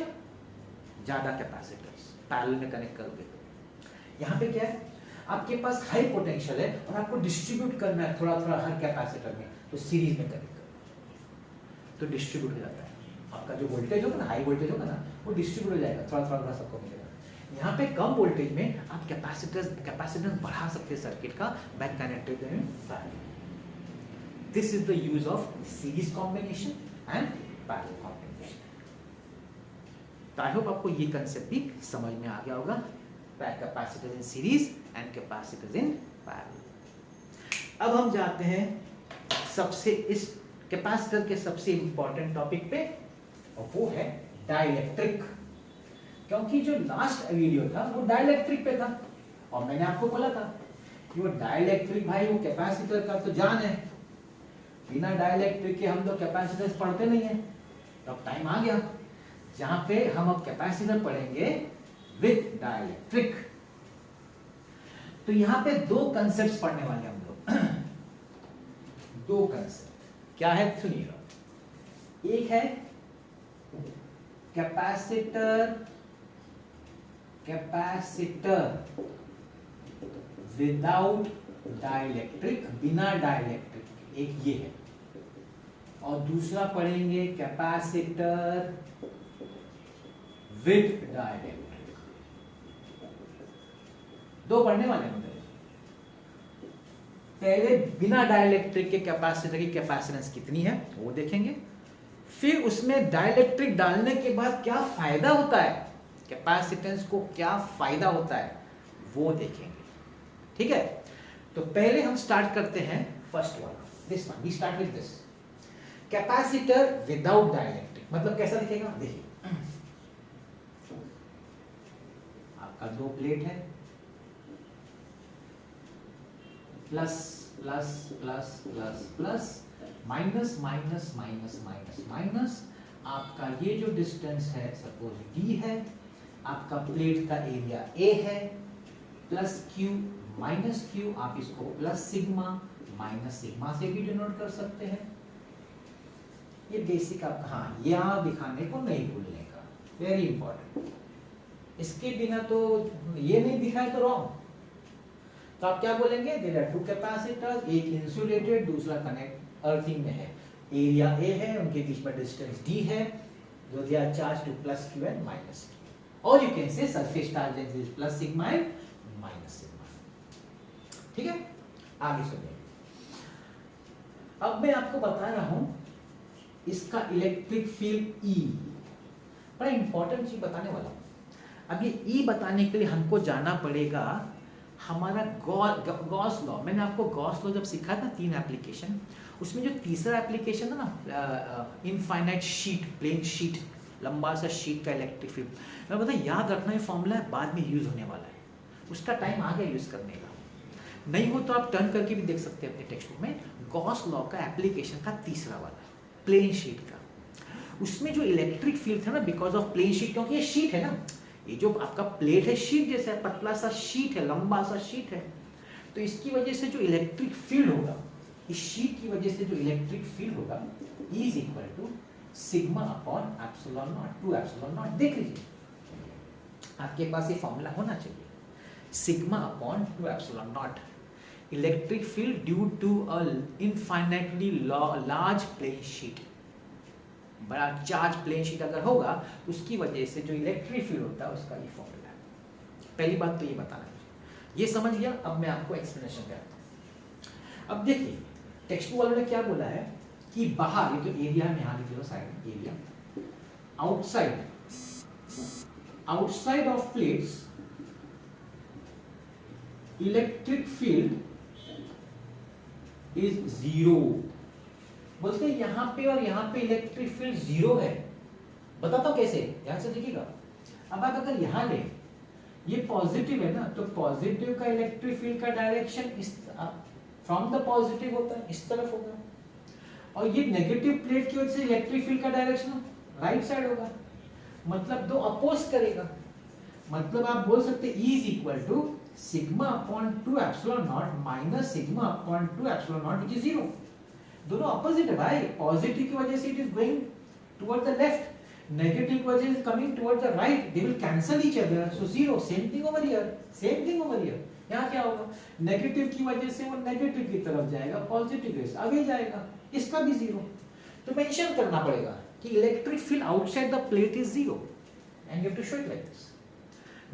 ज्यादा कैपेसिटर्स पैरेलल में कनेक्ट करोगे तो यहाँ पे क्या है, आपके पास हाई पोटेंशियल है और आपको डिस्ट्रीब्यूट करना है थोड़ा थोड़ा हर कैपेसिटर में, तो सीरीज में कनेक्ट करो तो डिस्ट्रीब्यूट हो जाता है। आपका जो वोल्टेज होगा ना, हाई वोल्टेज होगा ना, वो डिस्ट्रीब्यूट हो जाएगा, थोड़ा थोड़ा सबको मिलेगा। यहाँ पे कम वोल्टेज में आप कैपेसिटेंस बढ़ा सकते हैं सर्किट का by connected parallel. This is the use of series combination and parallel combination. तो आई होप आपको ये कंसेप्ट भी समझ में आ गया होगा, capacitor in series and capacitor in parallel. अब हम जाते हैं सबसे इस कैपेसिटर के सबसे इंपॉर्टेंट टॉपिक पे, और वो है डाइलेक्ट्रिक। क्योंकि जो लास्ट वीडियो था वो डाइलेक्ट्रिक पे था, और मैंने आपको बोला था कि वो डाइलेक्ट्रिक भाई वो कैपेसिटर का तो जान है, बिना डाइलेक्ट्रिक के हम लोग कैपेसिटर्स पढ़ते नहीं है। तो अब टाइम आ गया जहां पे हम अब कैपेसिटर पढ़ेंगे विद डाइलेक्ट्रिक। तो यहां पे दो कंसेप्ट्स पढ़ने वाले हम लोग दो कंसेप्ट क्या है सुनिएगा। एक है कैपेसिटर विदाउट डाइलेक्ट्रिक, बिना डाइलेक्ट्रिक, एक ये है, और दूसरा पढ़ेंगे कैपेसिटर विद डाइलेक्ट्रिक। दो पढ़ने वाले हैं। पहले बिना डाइलेक्ट्रिक के कैपेसिटर की कैपेसिटेंस कितनी है वो देखेंगे, फिर उसमें डाइलेक्ट्रिक डालने के बाद क्या फायदा होता है, कैपेसिटेंस को क्या फायदा होता है वो देखेंगे। ठीक है, तो पहले हम स्टार्ट करते हैं first one, this one, we start with this capacitor without dielectric. मतलब कैसा दिखेगा, देखिए आपका दो प्लेट है, plus plus plus plus plus, minus minus minus minus minus, आपका ये जो डिस्टेंस है सपोज d है, आपका प्लेट का एरिया a है, प्लस q माइनस q, आप इसको प्लस सिग्मा माइनस सिग्मा से भी डिनोट कर सकते हैं। ये बेसिक आपका, हाँ यहाँ दिखाने को नहीं भूलने का, वेरी इंपॉर्टेंट। इसके बिना तो ये नहीं दिखाए तो रॉन्ग। तो आप क्या बोलेंगे, देयर आर टू कैपेसिटर्स, एक इंसुलेटेड दूसरा कनेक्ट अर्थिंग में है, एरिया ए है, उनके बीच में डिस्टेंस d है, जो they are charge to plus q and minus q, और you can say surface charge is plus sigma and minus sigma. ठीक है, आगे सुनिए। अब मैं आपको बता रहा हूं इसका इलेक्ट्रिक फील्ड E, बड़ा इंपॉर्टेंट चीज बताने वाला हूं। अब ये E बताने के लिए हमको जाना पड़ेगा हमारा गॉस लॉ। मैंने आपको गॉस लॉ जब सिखाया था 3 एप्लीकेशन, उसमें जो तीसरा एप्लीकेशन है ना, इनफाइनाइट शीट, प्लेन शीट, लंबा सा शीट का इलेक्ट्रिक फील्ड, मैं बता याद रखना, ये फॉर्मूला बाद में यूज होने वाला है, उसका टाइम आ गया यूज करने का। नहीं हो तो आप टर्न करके भी देख सकते हैं अपने टेक्स्ट बुक में, गॉस लॉ का एप्लीकेशन का तीसरा वाला, प्लेन शीट का। उसमें जो इलेक्ट्रिक फील्ड था ना, बिकॉज ऑफ प्लेन शीट, क्योंकि ये शीट है ना, ये जो आपका प्लेट है शीट जैसा है, पतला सा शीट है, लंबा सा शीट है, तो इसकी वजह से जो इलेक्ट्रिक फील्ड होगा, इस शीट की वजह से जो इलेक्ट्रिक फील्ड होगा, E is equal to sigma upon epsilon naught, 2 epsilon naught. देख लीजिए आपके पास ये फॉर्मूला होना चाहिए, sigma upon 2 epsilon naught, electric field due to a infinitely large plane sheet. बड़ा चार्ज प्लेन शीट अगर होगा तो उसकी वजह से जो इलेक्ट्रिक फील्ड होता है उसका ये फॉर्मूला है। पहली बात तो ये बताना है, ये समझ गया। अब मैं आपको एक्सप्लेनेशन करता हूं। अब देखिए टेक्स्ट बुक वालों ने क्या बोला है कि बाहर, ये जो एरिया में यहाँ लिखे हो side area, outside of plates electric field is 0। बोलते हैं यहाँ पे और यहाँ पे इलेक्ट्रिक फील्ड 0 है। बताता हूँ कैसे, ध्यान से देखिएगा। अब आप अगर यहाँ ले, ये पॉजिटिव है ना, तो पॉजिटिव का इलेक्ट्रिक फील्ड का डायरेक्शन इस फ्रॉम द पॉजिटिव होता है, इस तरफ होगा, और ये नेगेटिव प्लेट की वजह से इलेक्ट्रिक फील्ड का डायरेक्शन राइट साइड होगा, मतलब दो अपोज करेगा। मतलब आप बोल सकते E is equal to sigma upon 2 epsilon naught minus sigma upon 2 epsilon naught which is 0। दोनों ऑपोजिट है भाई, पॉजिटिव की वजह से it is going toward the left, negative की वजह से coming toward the right, they will cancel each other, so 0। Same thing over here, same thing over here. यहाँ क्या होगा, नेगेटिव की वजह से वो नेगेटिव की तरफ जाएगा, पॉजिटिव से आगे जाएगा, इसका भी 0। तो मेंशन करना पड़ेगा कि electric field outside the plate is 0 and you have to show it like this.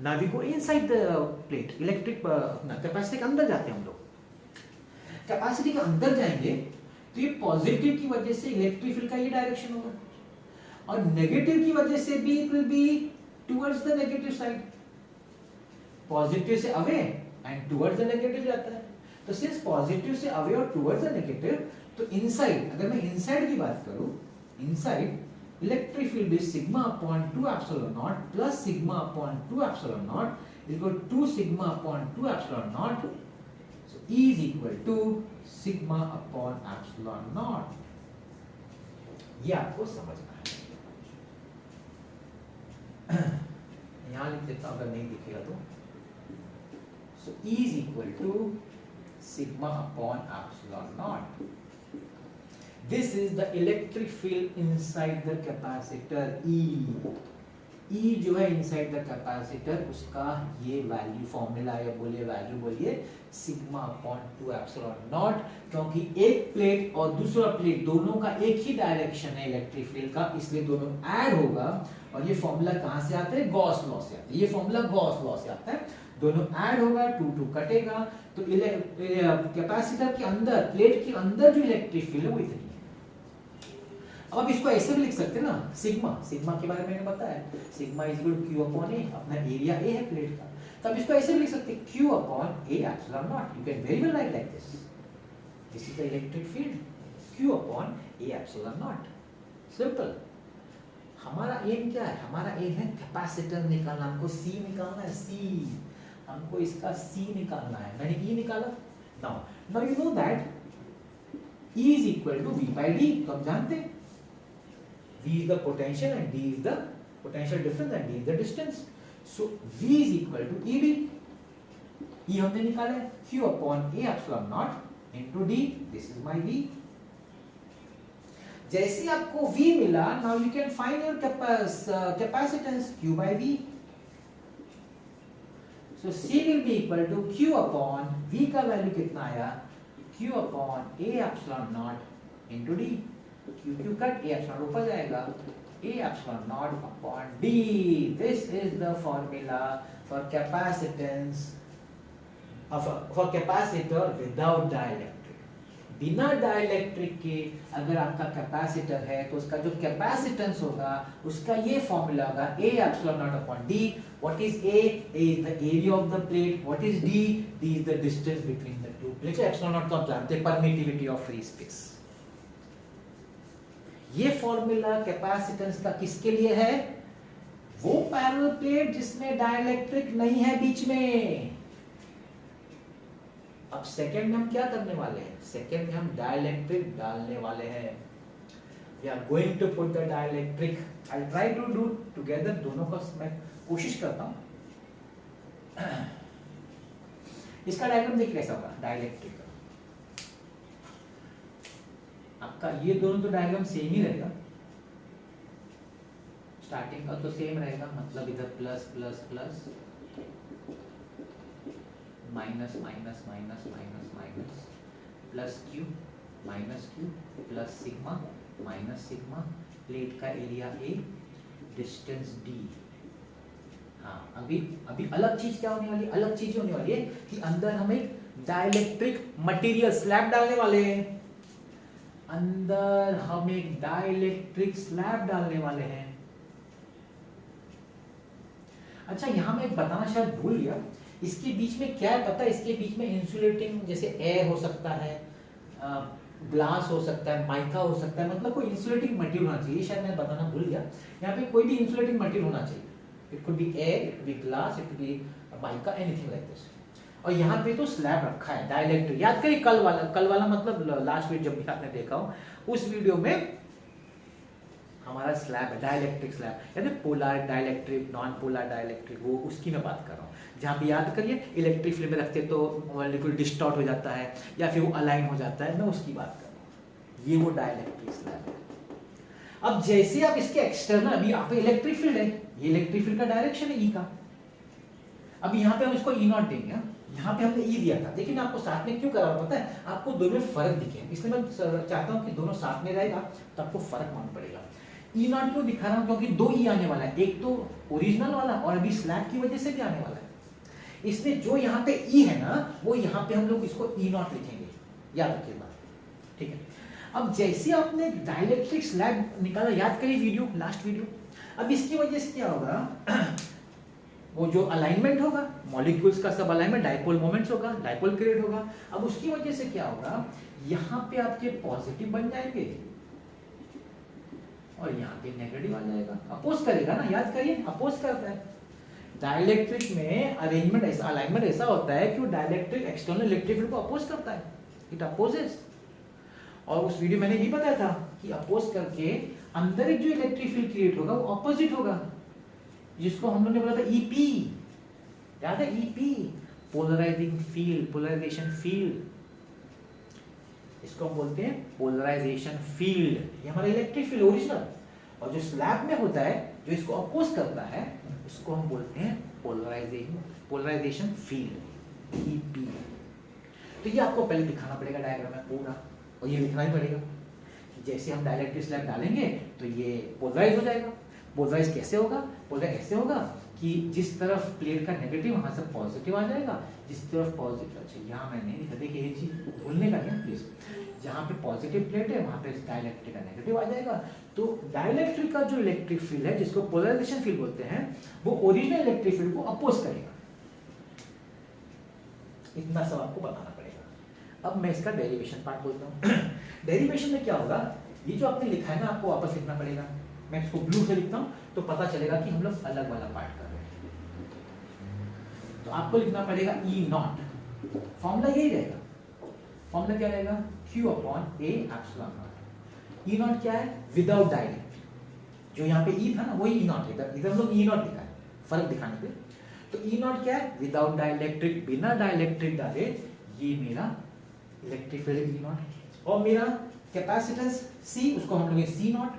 Now we go inside the plate, electric capacity के अंदर जाते हैं हम लोग। कैपेसिटी के अंदर जाएंगे तो ये पॉजिटिव की वजह से इलेक्ट्रिक फील्ड का ये डायरेक्शन होगा, और नेगेटिव की वजह से भी it will be towards the negative side, positive से away and towards the negative जाता है। तो सिंस पॉजिटिव से अवे और टुवर्ड्स द नेगेटिव, तो इनसाइड, अगर मैं इनसाइड की बात करूं, inside electric field is sigma upon 2 epsilon naught plus sigma upon 2 epsilon naught is equal to 2 sigma upon 2 epsilon naught. So E is equal to sigma upon epsilon not. ये आपको समझना है। यहां लिख देता हूं अगर नहीं दिखेगा तो। So E is equal to sigma upon epsilon naught. This is the electric field inside the capacitor E. E जो है इनसाइड द कैपेसिटर, उसका ये वैल्यू फॉर्मूला या बोलिए वैल्यू बोलिए सिग्मा अपॉन 2 एप्सिलॉन नॉट, क्योंकि एक प्लेट और दूसरा प्लेट दोनों का एक ही डायरेक्शन है इलेक्ट्रिक फील्ड का, इसलिए दोनों ऐड होगा। और ये फॉर्मूला कहां से आता है? गॉस लॉ से आता है। ये फॉर्मूला गॉस लॉ से आता है, दोनों ऐड होगा, 2 कटेगा, तो कैपेसिटर के अंदर, प्लेट के अंदर जो इलेक्ट्रिक फील्ड है वो इतनी है। अब आप इसको ऐसे भी लिख सकते हैं ना, सिग्मा, सिग्मा के बारे में मैंने बताया, sigma is equal to Q upon A, अपना एरिया ए है प्लेट का, तो आप इसको ऐसे भी लिख सकते हैं, Q upon A epsilon not. You can very well right like this, this is the electric field, Q upon A epsilon not, simple. हमारा एम क्या है? हमारा एम है कैपेसिटर निकालना, हमको सी निकालना है, सी, हमको इसका सी निकालना है। मैंने ई निकाला, now you know that E is equal to V by D, तो हम जानते हैं V is the potential and D is the potential difference and D is the distance. So V is equal to ED. E हमने निकाला है, Q upon A epsilon naught into D. This is my V. जैसे आपको V मिला, now you can find your capacitance Q by V. So C will be equal to Q upon V का value कितना आया? Q upon A epsilon naught into D. Q Q cut, A epsilon ऊपर जाएगा, A epsilon naught upon D. This is the formula for capacitance for capacitor without dielectric. बिना dielectric के अगर आपका capacitor है तो उसका जो कैपेसिटेंस होगा उसका ये फॉर्मूला होगा A epsilon naught upon D. What is A? A is the area of the plate. What is D? D is the distance between the two plates. Epsilon naught को आप जानते हैं, permittivity of free space. ये formula capacitance का किसके लिए है? वो पैरेलल प्लेट जिसमें डाइलेक्ट्रिक नहीं है बीच में। अब सेकंड में हम क्या करने वाले हैं? सेकंड में हम डाइलेक्ट्रिक डालने वाले हैं। We are going to put the dielectric. I try to do together, दोनों का मैं कोशिश करता हूं। इसका डायग्राम देखिए कैसा होगा डाइलेक्ट्रिक का। आपका ये दोनों तो डायग्राम सेम ही रहेगा, स्टार्टिंग का तो सेम रहेगा, मतलब इधर plus plus plus, minus minus minus minus minus, plus Q minus Q, plus sigma minus sigma, plate का एरिया ए, डिस्टेंस डी। हाँ, अभी अलग चीज क्या होने वाली? अलग चीज होने वाली है कि अंदर हम एक डाइलेक्ट्रिक मटेरियल स्लैब डालने वाले हैं। अंदर हम एक डाइलेक्ट्रिक स्लैब डालने वाले हैं। अच्छा, यहां मैं बताना शायद भूल गया, इसके बीच में क्या है पता है? इसके बीच में इंसुलेटिंग, जैसे एयर हो सकता है, ग्लास हो सकता है, माइका हो सकता है, मतलब कोई इंसुलेटिंग मटेरियल होना चाहिए। शायद मैं बताना भूल गया, यहाँ पे कोई भी इंसुलेटिंग मटेरियल होना चाहिए। It could be air, it could be glass, it could be mica, anything like this. और यहाँ पे तो स्लैब रखा है डाइलेक्ट्रिक। याद करिए कल वाला मतलब लास्ट वीडियो जब भी आपने देखा हो, उस वीडियो में हमारा स्लैब है, डाइलेक्ट्रिक स्लैब, यानी polar dielectric, non polar dielectric, वो उसकी मैं बात कर रहा हूँ। जहाँ पे याद करिए इलेक्ट्रिक फील्ड में रखते तो मॉलिक्यूल डिस्टॉर्ट हो जाता है या फिर वो अलाइन हो जाता है, मैं उसकी बात कर रहा हूँ। ये वो डाइलेक्ट्रिक स्लैब है। अब जैसे आप इसके एक्सटर्नल, अभी यहाँ पे इलेक्ट्रिक फील्ड है, ये इलेक्ट्रिक फील्ड का डायरेक्शन है ई का। अब यहाँ पे हम इसको ई नॉट देंगे, यहाँ पे हमने ई दिया था। देखिए मैं आपको साथ में क्यों करा पता है? आपको दोनों में फर्क दिखे, इसलिए मैं चाहता हूँ कि दोनों साथ में रहेगा तो आपको फर्क मालूम पड़ेगा। ई नॉट क्यों दिखा रहा हूँ? क्योंकि दो ई आने वाला है, एक तो ओरिजिनल वाला और अभी स्लैब की वजह से भी आने वाला है। इसलिए जो यहाँ पे ई है ना, वो यहाँ पे हम लोग इसको ई नॉट लिखेंगे, याद रखिए बात, ठीक है। अब जैसे आपने डाइलेक्ट्रिक स्लैब निकाला, याद करिए वीडियो, लास्ट वीडियो। अब इसकी वजह से क्या होगा? वो जो अलाइनमेंट होगा, मॉलिक्यूल्स का सब अलाइनमेंट, डाइपोल मोमेंट्स होगा, डाइपोल क्रिएट होगा। अब उसकी वजह से क्या होगा? यहाँ पे आपके पॉजिटिव बन जाएंगे और यहाँ पे नेगेटिव आ जाएगा, अपोज करेगा ना, याद करिए अपोज करता है। डाइलेक्ट्रिक में अरेंजमेंट ऐसा, अलाइनमेंट ऐसा होता है कि वो डाइलेक्ट्रिक एक्सटर्नल इलेक्ट्रिक फील्ड को अपोज करता है, इट अपोजेस। और उस वीडियो मैंने ये बताया था कि अपोज करके अंदर एक जो इलेक्ट्रिक फील्ड क्रिएट होगा वो अपोजिट होगा, जिसको हम लोगों ने बोला था ईपी, याद है? EP, polarising field, polarisation field, इसको हम बोलते हैं पोलराइजेशन फील्ड। ये हमारा इलेक्ट्रिक फील्ड ओरिजिनल। और जो स्लैब में होता है, जो इसको अपोज करता है, उसको हम बोलते हैं पोलराइजेशन फील्ड, ईपी। तो ये आपको पहले दिखाना पड़ेगा डायग्राम में पूरा, और ये लिखना ही पड़ेगा। जैसे हम डाइलेक्ट्रिक स्लैब डालेंगे तो ये पोलराइज हो जाएगा। पोलराइज कैसे होगा? पोलराइज ऐसे होगा कि जिस तरफ प्लेट का नेगेटिव, वहां से पॉजिटिव आ जाएगा, जिस तरफ पॉजिटिव, अच्छा यहाँ मैं नहीं लिखा, देखिए ये चीज भूलने का नहीं प्लीज, जहाँ पे पॉजिटिव प्लेट है वहां पे डाइलेक्ट्रिक का नेगेटिव आ जाएगा। तो डाइलेक्ट्रिक का जो इलेक्ट्रिक फील्ड है, जिसको पोलराइजेशन फील्ड बोलते हैं, वो ओरिजिनल इलेक्ट्रिक फील्ड को अपोज करेगा। इतना सब आपको बताना पड़ेगा। अब मैं इसका डेरिवेशन पार्ट बोलता हूँ। डेरिवेशन में क्या होगा, ये जो आपने लिखा है ना, आपको वापस लिखना पड़ेगा। मैं इसको ब्लू से लिखता हूँ तो पता चलेगा कि हम लोग अलग वाला पार्ट कर रहे हैं। तो आपको लिखना पड़ेगा ई नॉट, फॉर्मूला यही रहेगा। फॉर्मूला क्या रहेगा? Q upon A epsilon not. E not क्या है? Without dielectric. जो यहाँ पे ई था ना, वही ई नॉट है, इधर हम लोग ई नॉट लिखा है फर्क दिखाने के लिए। तो ई नॉट क्या है? विदाउट डाइलेक्ट्रिक, बिना डाइलेक्ट्रिक डाले ये मेरा इलेक्ट्रिक फील्ड ई नॉट। और मेरा कैपेसिटेंस C, उसको हम लोग सी नॉट।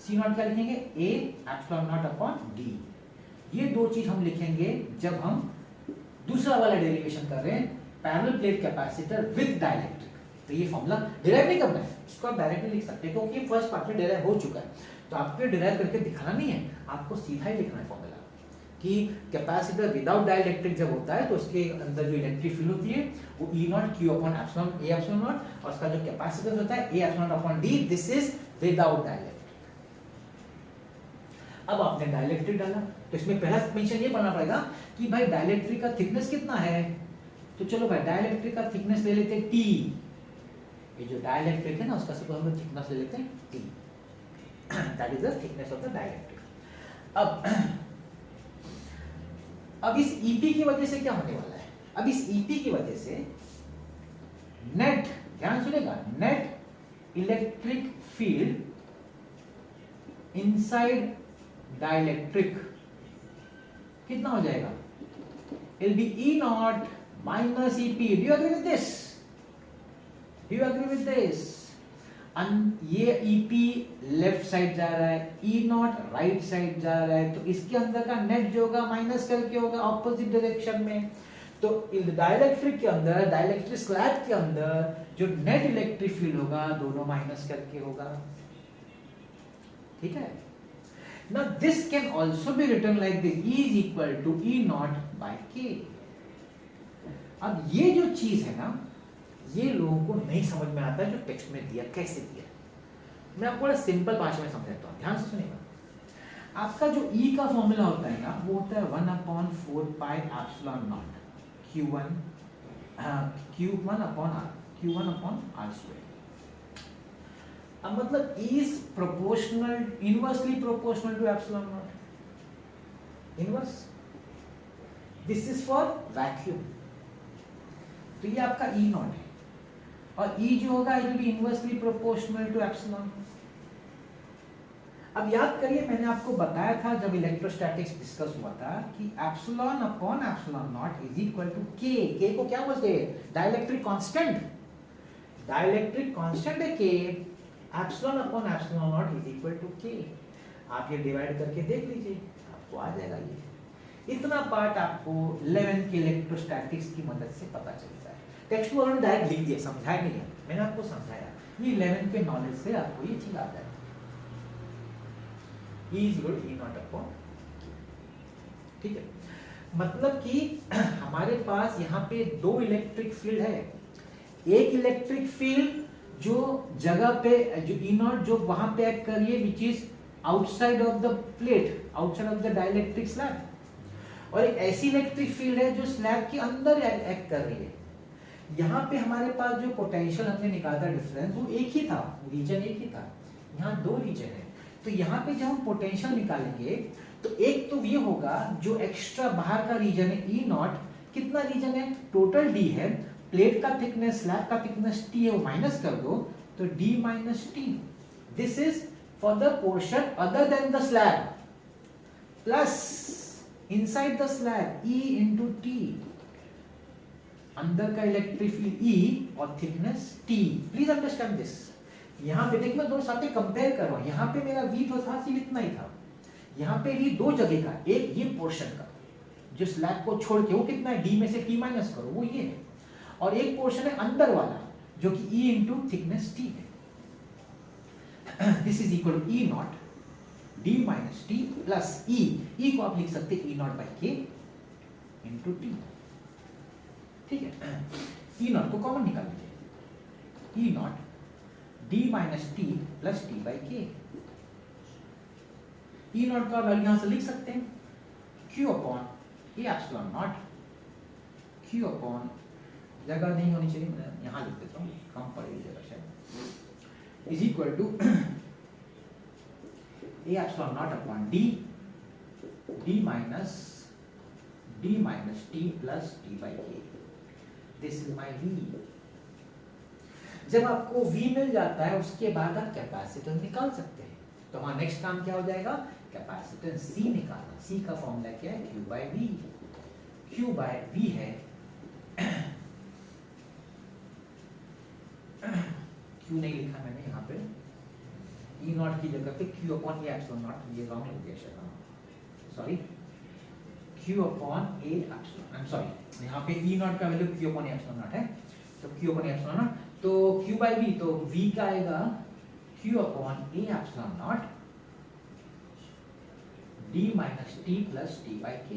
सी नॉट क्या लिखेंगे? A epsilon naught upon D। ये दो चीज हम लिखेंगे जब हम दूसरा वाला डेरिवेशन कर रहे हैं, parallel plate capacitor with dielectric. तो ये फॉर्मूला डिराइव नहीं करना है, इसको आप डायरेक्टली लिख सकते हैं, क्योंकि फर्स्ट पार्ट में डिराइव हो चुका है। तो आपको डिराइव करके दिखाना नहीं है, आपको सीधा ही लिखना है फॉर्मूला कि कैपेसिटर विदाउट डाइलेक्ट्रिक जब होता है तो उसके अंदर जो इलेक्ट्रिक फील्ड होती है वो E naught Q upon epsilon A epsilon naught, और उसका जो कैपेसिटेंस होता है A epsilon upon D, this is without dielectric. अब आपने डाइलेक्ट्रिक डाला तो इसमें पहला मेंशन ये करना पड़ेगा कि भाई डाइलेक्ट्रिक का थिकनेस कितना है। तो चलो भाई डाइलेक्ट्रिक का थिकनेस ले लेते हैं T। ये जो डाइलेक्ट्रिक है ना, उसका सब हम लोग थिकनेस ले लेते हैं T, that is the thickness of the dielectric. अब इस EP की वजह से क्या होने वाला है? अब इस EP की वजह से नेट, ध्यान सुनेगा, net electric field inside dielectric कितना हो जाएगा? It be E naught minus EP। Do you agree with this? Do you agree with this? ये EP लेफ्ट साइड जा रहा है, E नॉट राइट साइड जा रहा है, तो इसके अंदर का नेट जो होगा माइनस करके होगा ऑपोजिट डायरेक्शन में। तो डाइलेक्ट्रिक के अंदर, डाइलेक्ट्रिक स्लैब के अंदर जो नेट इलेक्ट्रिक फील्ड होगा दोनों माइनस करके होगा। ठीक है? Now this can also be written like this, E is equal to E naught by K। अब ये जो चीज है ना, ये लोगों को नहीं समझ में आता है जो टेक्स्ट में दिया कैसे दिया। मैं आपको बड़ा सिंपल भाषा में समझाता हूँ, ध्यान से सुनिएगा। आपका जो E का फॉर्मूला होता है ना, वो होता है 1/4 pi epsilon not Q1 upon R square. अब मतलब E is proportional, inversely proportional to epsilon naught, inverse। This is for vacuum। तो ये आपका E नॉट है, और E जो होगा it will be inversely proportional to epsilon। अब याद करिए, मैंने आपको बताया था जब इलेक्ट्रोस्टैटिक्स डिस्कस हुआ था कि epsilon upon epsilon naught is equal to K। K को क्या बोलते हैं? Dielectric constant. डाइलेक्ट्रिक कांस्टेंट है K, epsilon upon epsilon naught is equal to K। आप ये डिवाइड करके देख लीजिए, आपको आ जाएगा। ये इतना पार्ट आपको 11th के इलेक्ट्रोस्टैटिक्स की मदद से पता चलता है। टेक्स्ट में उन्होंने डायरेक्ट लिख दिया, समझाया नहीं है, मैंने आपको समझाया। ये 11th के नॉलेज से आपको ये चीज आ जाएगी। E is equal to E naught upon Q। ठीक है? मतलब कि हमारे पास यहाँ पे दो इलेक्ट्रिक फील्ड है। एक इलेक्ट्रिक फील्ड जो जगह पे जो E नॉट जो वहां पे एक्ट कर रही है, which is outside of the plate, outside of the dielectric slab, और एक ऐसी इलेक्ट्रिक फील्ड है जो स्लैब के अंदर एक्ट कर रही है। यहाँ पे हमारे पास जो पोटेंशियल हमने निकाला था डिफरेंस, वो एक ही था, रीजन एक ही था। यहाँ दो रीजन है, तो यहाँ पे जब हम पोटेंशियल निकालेंगे तो एक तो ये होगा जो एक्स्ट्रा बाहर का रीजन है E नॉट, कितना रीजन है? टोटल D है, प्लेट का थिकनेस, स्लैब का थिकनेस T है, वो माइनस कर दो तो D minus T। This is for the portion other than the slab, plus inside the slab E into T। अंदर का इलेक्ट्रिक फील्ड E और thickness T। Please understand this. यहाँ पे देखिए मैं दोनों साथ में कंपेयर कर रहा हूँ, यहाँ पे मेरा V तो था सिर्फ इतना ही था, यहाँ पे भी दो जगह का, एक ये पोर्शन का जो स्लैब को छोड़ के वो कितना है, D में से T माइनस करो वो ये है, और एक पोर्शन है अंदर वाला जो कि E इंटू थिकनेस T है। This is equal to E naught D minus T plus E को आप लिख सकते हैं E naught by K into T, ठीक है। E नॉट को कॉमन निकाल लीजिए, E naught D minus T plus T by K। E not का वैल्यू यहां से लिख सकते हैं Q upon A epsilon not, Q upon, जगह नहीं होनी चाहिए, मैं यहां लिख देता हूं, कम पड़ेगी जगह शायद, is equal to A epsilon naught upon D minus T plus T by K। This is my V। जब आपको V मिल जाता है उसके बाद आप कैपेसिटेंस निकाल सकते हैं, तो हमारा नेक्स्ट काम क्या हो जाएगा, कैपेसिटेंस C निकालना। C का फॉर्मूला क्या है, Q by V। Q by V है Q नहीं लिखा मैंने यहाँ पे, E नॉट की जगह पे Q upon A epsilon not, ये रॉन्ग हो गया शायद, sorry, Q upon A epsilon, I am sorry, यहाँ पे E नॉट का value Q upon A epsilon not है, तो Q upon A epsilon not, तो Q बाई V, तो V का आएगा Q upon A epsilon not D minus T plus T by K।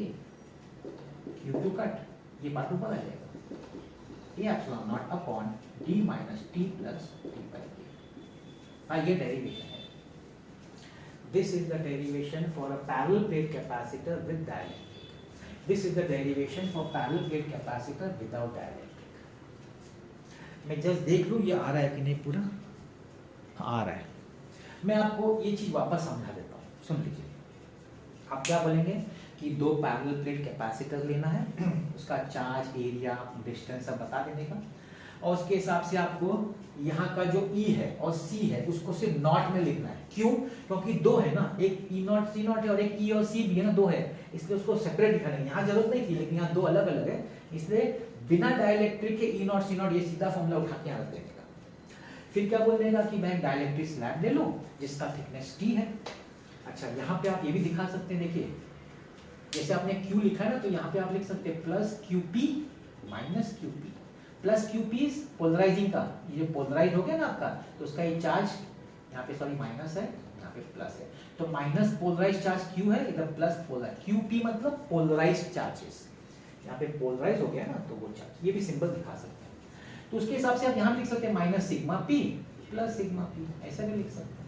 Q cut, ये बात ऊपर आ जाएगा, A epsilon naught upon D minus T plus T by K। हाँ, ये डेरिवेशन है। This is the derivation for a parallel plate capacitor with dielectric. This is the derivation for parallel plate capacitor without dielectric. मैं just देख लूं ये आ रहा है कि नहीं, पूरा आ रहा है। मैं आपको ये चीज वापस समझा देता हूँ, सुन लीजिए। आप क्या बोलेंगे कि दो पैरेलल प्लेट कैपेसिटर लेना है, उसका चार्ज, एरिया, डिस्टेंस सब बता देने का, और उसके हिसाब से आपको यहाँ का जो E है और C है उसको सिर्फ नॉट में लिखना है। क्यों? क्योंकि दो है ना, एक E नॉट C नॉट है और एक E और C भी है ना, दो है, इसलिए उसको सेपरेट लिखना है। यहाँ जरूरत नहीं थी, लेकिन यहाँ दो अलग अलग है, इसलिए बिना डाइलेक्ट्रिक के E नॉट C नॉट ये सीधा फॉर्मूला उठा के यहाँ रख देने का। फिर क्या बोलेगा कि मैं डाइलेक्ट्रिक स्लैब ले लूँ जिसका थिकनेस T है। अच्छा, यहाँ पे आप ये भी दिखा सकते हैं, देखिए जैसे आपने Q लिखा है ना, तो यहाँ पे आप लिख सकते हैं plus QP minus QP। Plus QP polarising का, ये पोलराइज हो गया ना आपका, तो उसका ये चार्ज यहाँ पे सॉरी माइनस है, यहाँ पे प्लस है, तो माइनस पोलराइज चार्ज Q है, इधर प्लस पोलराइज QP मतलब पोलराइज चार्जेस, यहाँ पे पोलराइज हो गया ना, तो वो चार्ज, ये भी सिंबल दिखा सकते हैं। तो उसके हिसाब से आप यहाँ लिख सकते हैं minus sigma P plus sigma P, ऐसा भी लिख सकते हैं।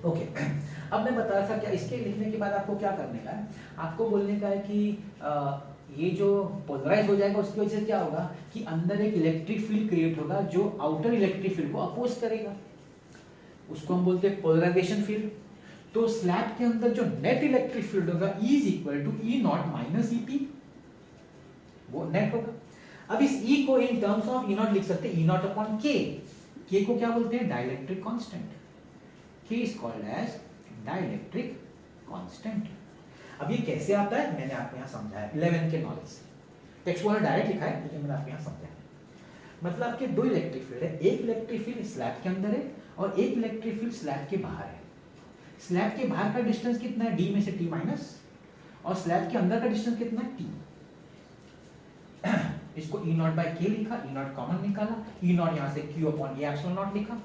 ओके, अब मैं बता रहा था क्या, इसके लिखने के बाद आपको क्या करने का है, आपको बोलने का है कि ये जो पोलराइज हो जाएगा उसकी वजह से क्या होगा कि अंदर एक इलेक्ट्रिक फील्ड क्रिएट होगा जो आउटर इलेक्ट्रिक फील्ड को अपोज करेगा, उसको हम बोलते हैं पोलराइजेशन फील्ड। तो स्लैब के अंदर जो नेट इलेक्ट्रिक फील्ड होगा E is equal to E naught minus EP, वो नेट होगा। अब इस E को in terms of E naught लिख सकते हैं, E naught upon K। K को क्या बोलते हैं, dielectric constant. K is called as dielectric constant। अब ये कैसे आता है मैंने आपको यहाँ समझाया 11 के नॉलेज से, टेक्स्ट वाला डायरेक्ट लिखा है लेकिन मैंने आपको यहाँ समझाया। मतलब आपके दो इलेक्ट्रिक फील्ड है, एक इलेक्ट्रिक फील्ड स्लैब के अंदर है और एक इलेक्ट्रिक फील्ड स्लैब के बाहर है। स्लैब के बाहर का डिस्टेंस कितना है, D में से T माइनस, और स्लैब के अंदर का डिस्टेंस कितना है, T। इसको E नॉट बाई K लिखा, E नॉट कॉमन निकाला, E नॉट यहाँ से Q upon A epsilon not लिखा,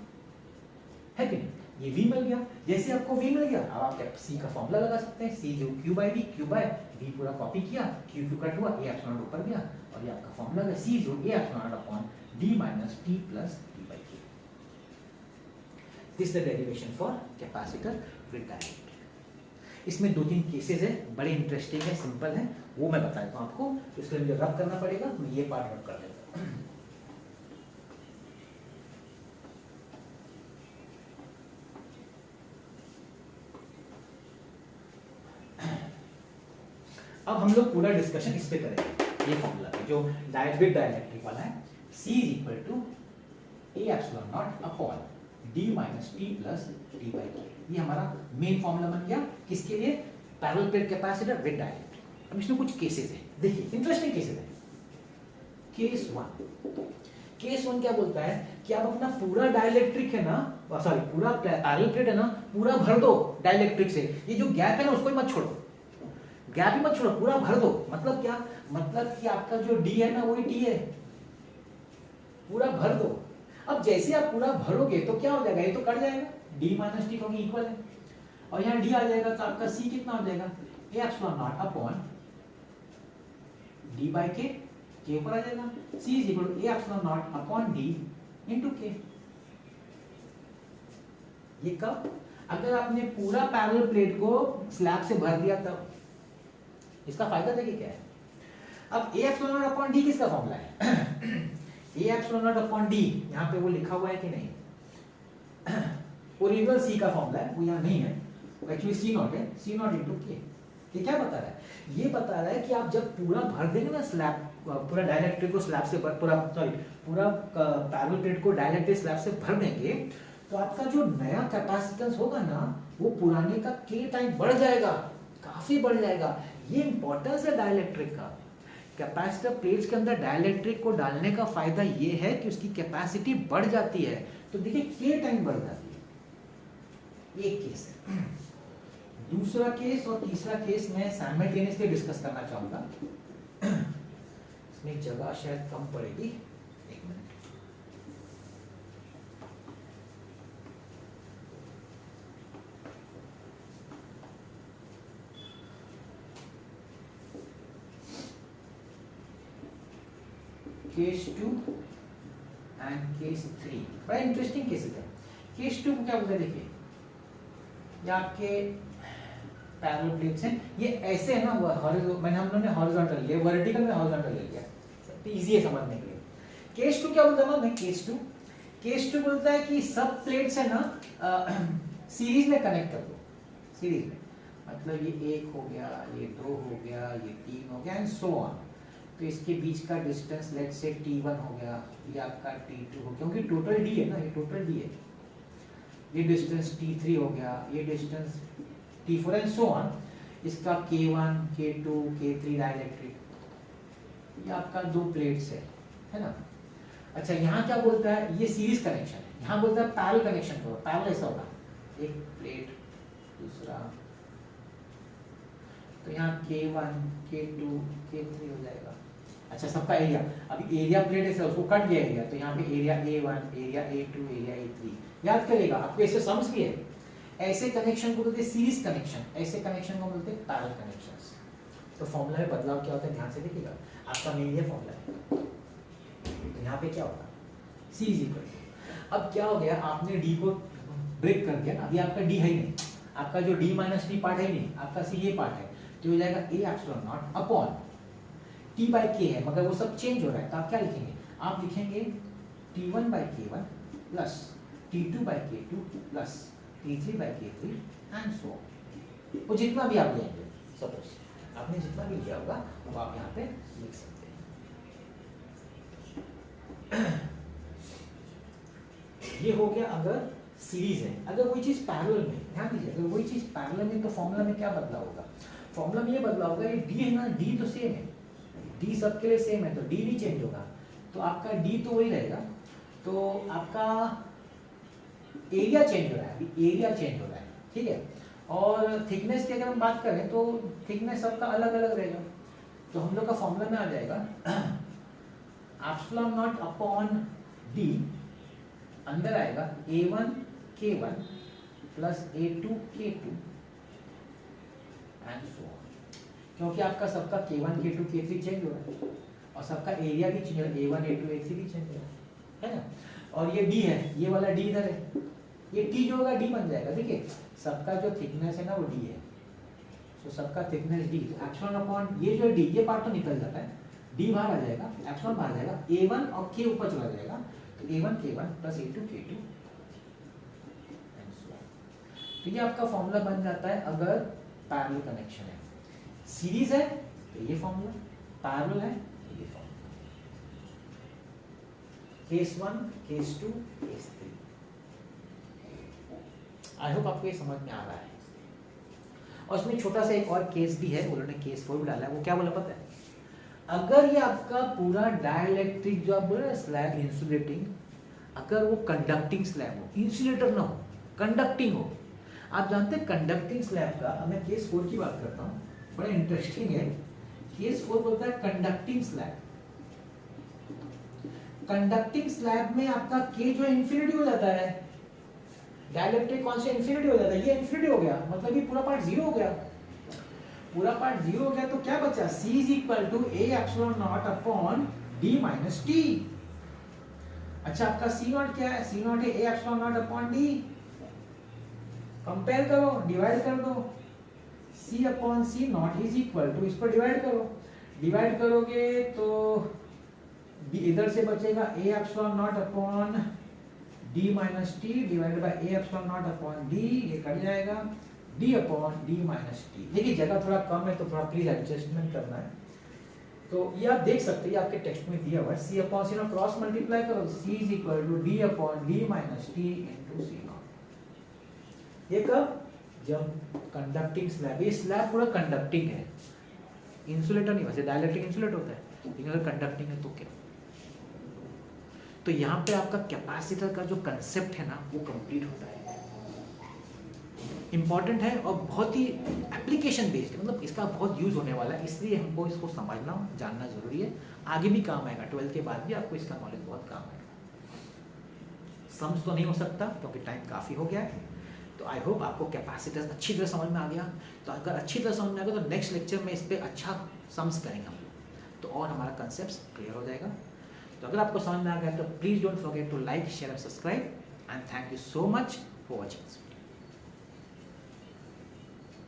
है कि नहीं, ये V मिल गया। जैसे आपको V मिल गया, अब आप C का फॉर्मूला लगा सकते हैं, C जो Q by V, Q by V पूरा कॉपी किया, Q कट हुआ, A एप्सिलॉन ऊपर गया, और ये आपका फॉर्मूला है C जो A epsilon upon D minus T plus T by K। This is the derivation for capacitor with dielectric. इसमें दो तीन केसेस है, बड़े इंटरेस्टिंग है, सिंपल है, वो मैं बता देता हूँ आपको, इसके लिए मुझे रब करना पड़ेगा, मैं ये पार्ट रब कर देता हूँ। अब हम लोग पूरा डिस्कशन इस पे करेंगे, ये फॉर्मूला है जो विद डाइलेक्ट्रिक वाला है, C is equal to A epsilon naught upon D minus T plus T by K। ये हमारा मेन फॉर्मूला बन गया, किसके लिए, parallel plate capacitor with dielectric. अब इसमें कुछ केसेस है, देखिए इंटरेस्टिंग केसेस है। केस 1 क्या बोलता है कि आप अपना पूरा डाइलेक्ट्रिक है ना, सॉरी पूरा पैरेलल प्लेट है ना, पूरा भर दो डाइलेक्ट्रिक से। ये जो गैप है ना उसको ही मत छोड़ो, गैप ही मत छोड़ो, पूरा भर दो। मतलब क्या, मतलब कि आपका जो डी है ना वही टी है, पूरा भर दो। अब जैसे आप पूरा भरोगे तो क्या हो जाएगा, ये तो कट जाएगा, डी माइनस टी क्योंकि इक्वल है, और यहाँ डी आ जाएगा तो आपका सी कितना हो जाएगा, A epsilon naught upon D by K ऊपर आ जाएगा, C is equal to A epsilon naught upon D into K. ये कब, अगर आपने पूरा पैरेलल प्लेट को स्लैब से भर दिया तब। इसका फायदा देखिए क्या है। अब ए एप्सिलॉन नॉट अपॉन डी किसका फॉर्मूला है, A epsilon naught upon D, यहाँ पे वो लिखा हुआ है कि नहीं, ओरिजिनल सी का फॉर्मूला है, वो यहाँ नहीं है, एक्चुअली सी नॉट है, सी नॉट इनटू के। ये क्या बता रहा है, ये बता रहा है कि आप जब पूरा भर देंगे ना स्लैब, पूरा डाइलेक्ट्रिक को स्लैब से पूरा पैरेलल प्लेट को डाइलेक्ट्रिक स्लैब से भर देंगे, तो आपका जो नया कैपेसिटेंस होगा ना वो पुराने का के टाइम बढ़ जाएगा, काफी बढ़ जाएगा। ये इंपॉर्टेंस है डाइलेक्ट्रिक का। कैपेसिटर प्लेट्स के अंदर डाइलेक्ट्रिक को डालने का फायदा ये है कि उसकी कैपेसिटी बढ़ जाती है, तो देखिए के टाइम बढ़ जाती है। एक केस है, दूसरा केस और तीसरा केस मैं साइमल्टेनियसली डिस्कस करना चाहूंगा, इसमें जगह शायद कम पड़ेगी, एक मिनट। केस 2 एंड केस 3 बड़ा इंटरेस्टिंग केसेस है। केस 2 को क्या बोलते हैं, देखिए ये आपके पैरेलल प्लेट्स हैं, ये ऐसे है ना, मैंने हम लोगों ने हॉरिजॉन्टल लिया, वर्टिकल में हॉरिजॉन्टल ले लिया, इजी है समझने के लिए। केस 2 क्या बोलता है ना, केस 2 बोलता है कि सब प्लेट्स है ना सीरीज में कनेक्ट कर दो, सीरीज में, मतलब ये 1 हो गया, ये 2 हो गया, ये 3 हो गया एंड सो ऑन। तो इसके बीच का डिस्टेंस लेट्स से T1 हो गया, ये आपका T2 हो गया, क्योंकि टोटल D है ना, ये टोटल D है, ये डिस्टेंस T3 हो गया, ये distance T4 and so on. इसका K1, K2, K3 डाइलेक्ट्रिक, ये आपका 2 प्लेट्स है ना। अच्छा यहाँ क्या बोलता है, ये सीरीज कनेक्शन है, यहाँ बोलता है पैरेलल कनेक्शन करो, पैरेलल ऐसा होगा, एक प्लेट दूसरा, तो यहाँ K1, K2, K3 हो जाएगा। अच्छा सबका एरिया, अभी एरिया प्लेट है उसको कट गया एरिया, तो यहाँ पे area A1, area A2, area A3 याद करेगा, आपको ऐसे सम्स भी है। ऐसे कनेक्शन को बोलते हैं सीरीज कनेक्शन, ऐसे कनेक्शन को बोलते हैं पैरेलल कनेक्शंस। तो फॉर्मूला में बदलाव क्या होता है ध्यान से देखिएगा, आपका मेन ये फॉर्मूला है, तो यहाँ पे क्या होगा, C इज इक्वल, अब क्या हो गया, आपने D को ब्रेक कर दिया, अभी आपका D है ही नहीं, आपका जो D माइनस टी पार्ट है ही नहीं, आपका C ये पार्ट है, तो हो जाएगा A epsilon naught upon T by के है, मगर वो सब चेंज हो रहा है, तो आप क्या लिखेंगे, आप लिखेंगे T1 by K1 plus T2 by K2 plus T3 by K3 and so on. वो जितना भी आप लेंगे, सपोज आपने जितना भी लिया होगा वो आप यहाँ पे लिख सकते हैं। ये हो गया अगर सीरीज है। अगर वही चीज पैरेलल में, ध्यान दीजिए, अगर वही चीज पैरेलल में तो फॉर्मूला में क्या बदलाव होगा, फॉर्मूला में ये बदलाव होगा, ये डी है ना, डी तो सेम है, डी सबके लिए सेम है, तो डी नहीं चेंज होगा, तो आपका डी तो वही रहेगा, तो आपका एरिया चेंज हो रहा है, अभी एरिया चेंज हो रहा है, ठीक है। और थिकनेस की अगर हम बात करें तो थिकनेस सबका अलग अलग रहेगा, तो हम लोग का फॉर्मूला में आ जाएगा एप्सिलॉन नॉट अपॉन डी, अंदर आएगा A1 K1 plus A2 K2 and so on, क्योंकि आपका सबका K1 K2 K3 चेंज हो रहा है और सबका एरिया भी चेंज हो रहा है, A1 A2 A3 भी चेंज हो रहा है ना। और ये D है, ये वाला D इधर है, ये T जो होगा D बन जाएगा, देखिए सबका जो थिकनेस है ना वो D है, तो सबका थिकनेस D, एप्सिलॉन अपॉन ये जो D, ये पार्ट तो निकल जाता है, D बाहर आ जाएगा, एप्सिलॉन बाहर आ जाएगा, A1 और K ऊपर चला जाएगा, तो A1 K1 plus A2 K2 and so on. तो ये आपका फॉर्मूला बन जाता है अगर पैरेलल कनेक्शन है। सीरीज है तो ये फॉर्मूला, पैरेलल है तो ये formula. Case 1, case 2, case 3। I hope आपको ये समझ में आ रहा है। और इसमें छोटा सा एक और केस भी है, उन्होंने केस 4 भी डाला है, वो क्या बोला पता है, अगर ये आपका पूरा डाइलेक्ट्रिक जो आप बोल रहे हैं स्लैब इंसुलेटिंग, अगर वो कंडक्टिंग स्लैब हो, इंसुलेटर ना हो, कंडक्टिंग हो। आप जानते हैं कंडक्टिंग स्लैब का, अब मैं केस 4 की बात करता हूँ, बड़ा इंटरेस्टिंग है। केस 4 बोलता है कंडक्टिंग स्लैब। कंडक्टिंग स्लैब में आपका के जो इन्फिनिटी हो जाता है, डाइलेक्ट्रिक कांस्टेंट इन्फिनिटी हो जाता है, ये इन्फिनिटी हो गया, मतलब ये पूरा पार्ट जीरो हो गया। पूरा पार्ट जीरो हो गया तो क्या बचा, C is equal to A epsilon naught upon D minus T. अच्छा आपका C नॉट क्या है, C नॉट है A epsilon naught upon D. Compare करो, डिवाइड कर दो, C upon C naught is equal to, इस पर डिवाइड करो, डिवाइड करोगे तो इधर से बचेगा ए epsilon naught upon D minus T divided by A epsilon naught upon D, ये कट जाएगा, D upon D minus T. देखिए जगह थोड़ा कम है तो थोड़ा प्लीज एडजस्टमेंट करना है। तो ये आप देख सकते हैं, आपके टेक्स्ट में दिया हुआ है, C upon C naught cross multiply करो, C is equal to D upon D minus T into C naught. ये कब, जब कंडक्टिंग स्लैब, ये स्लैब पूरा कंडक्टिंग है, इंसुलेटर नहीं, वैसे डाइलेक्ट्रिक इंसुलेटर होता है, लेकिन अगर कंडक्टिंग है तो क्या। तो यहाँ पे आपका कैपेसिटर का जो कंसेप्ट है ना वो कंप्लीट होता है। इंपॉर्टेंट है और बहुत ही एप्लीकेशन बेस्ड, मतलब इसका बहुत यूज होने वाला है, इसलिए हमको इसको समझना जानना जरूरी है। आगे भी काम आएगा, 12th के बाद भी आपको इसका नॉलेज बहुत काम आएगा। सम्स तो नहीं हो सकता क्योंकि टाइम काफ़ी हो गया है। तो आई होप आपको कैपेसिटर अच्छी तरह समझ में आ गया। तो अगर अच्छी तरह समझ में आ गया तो नेक्स्ट लेक्चर में इस पर अच्छा सम्स करेंगे हम लोग, तो और हमारा कंसेप्ट क्लियर हो जाएगा। तो अगर आपको समझ में आ गया तो please don't forget to like, share and subscribe, and thank you so much for watching.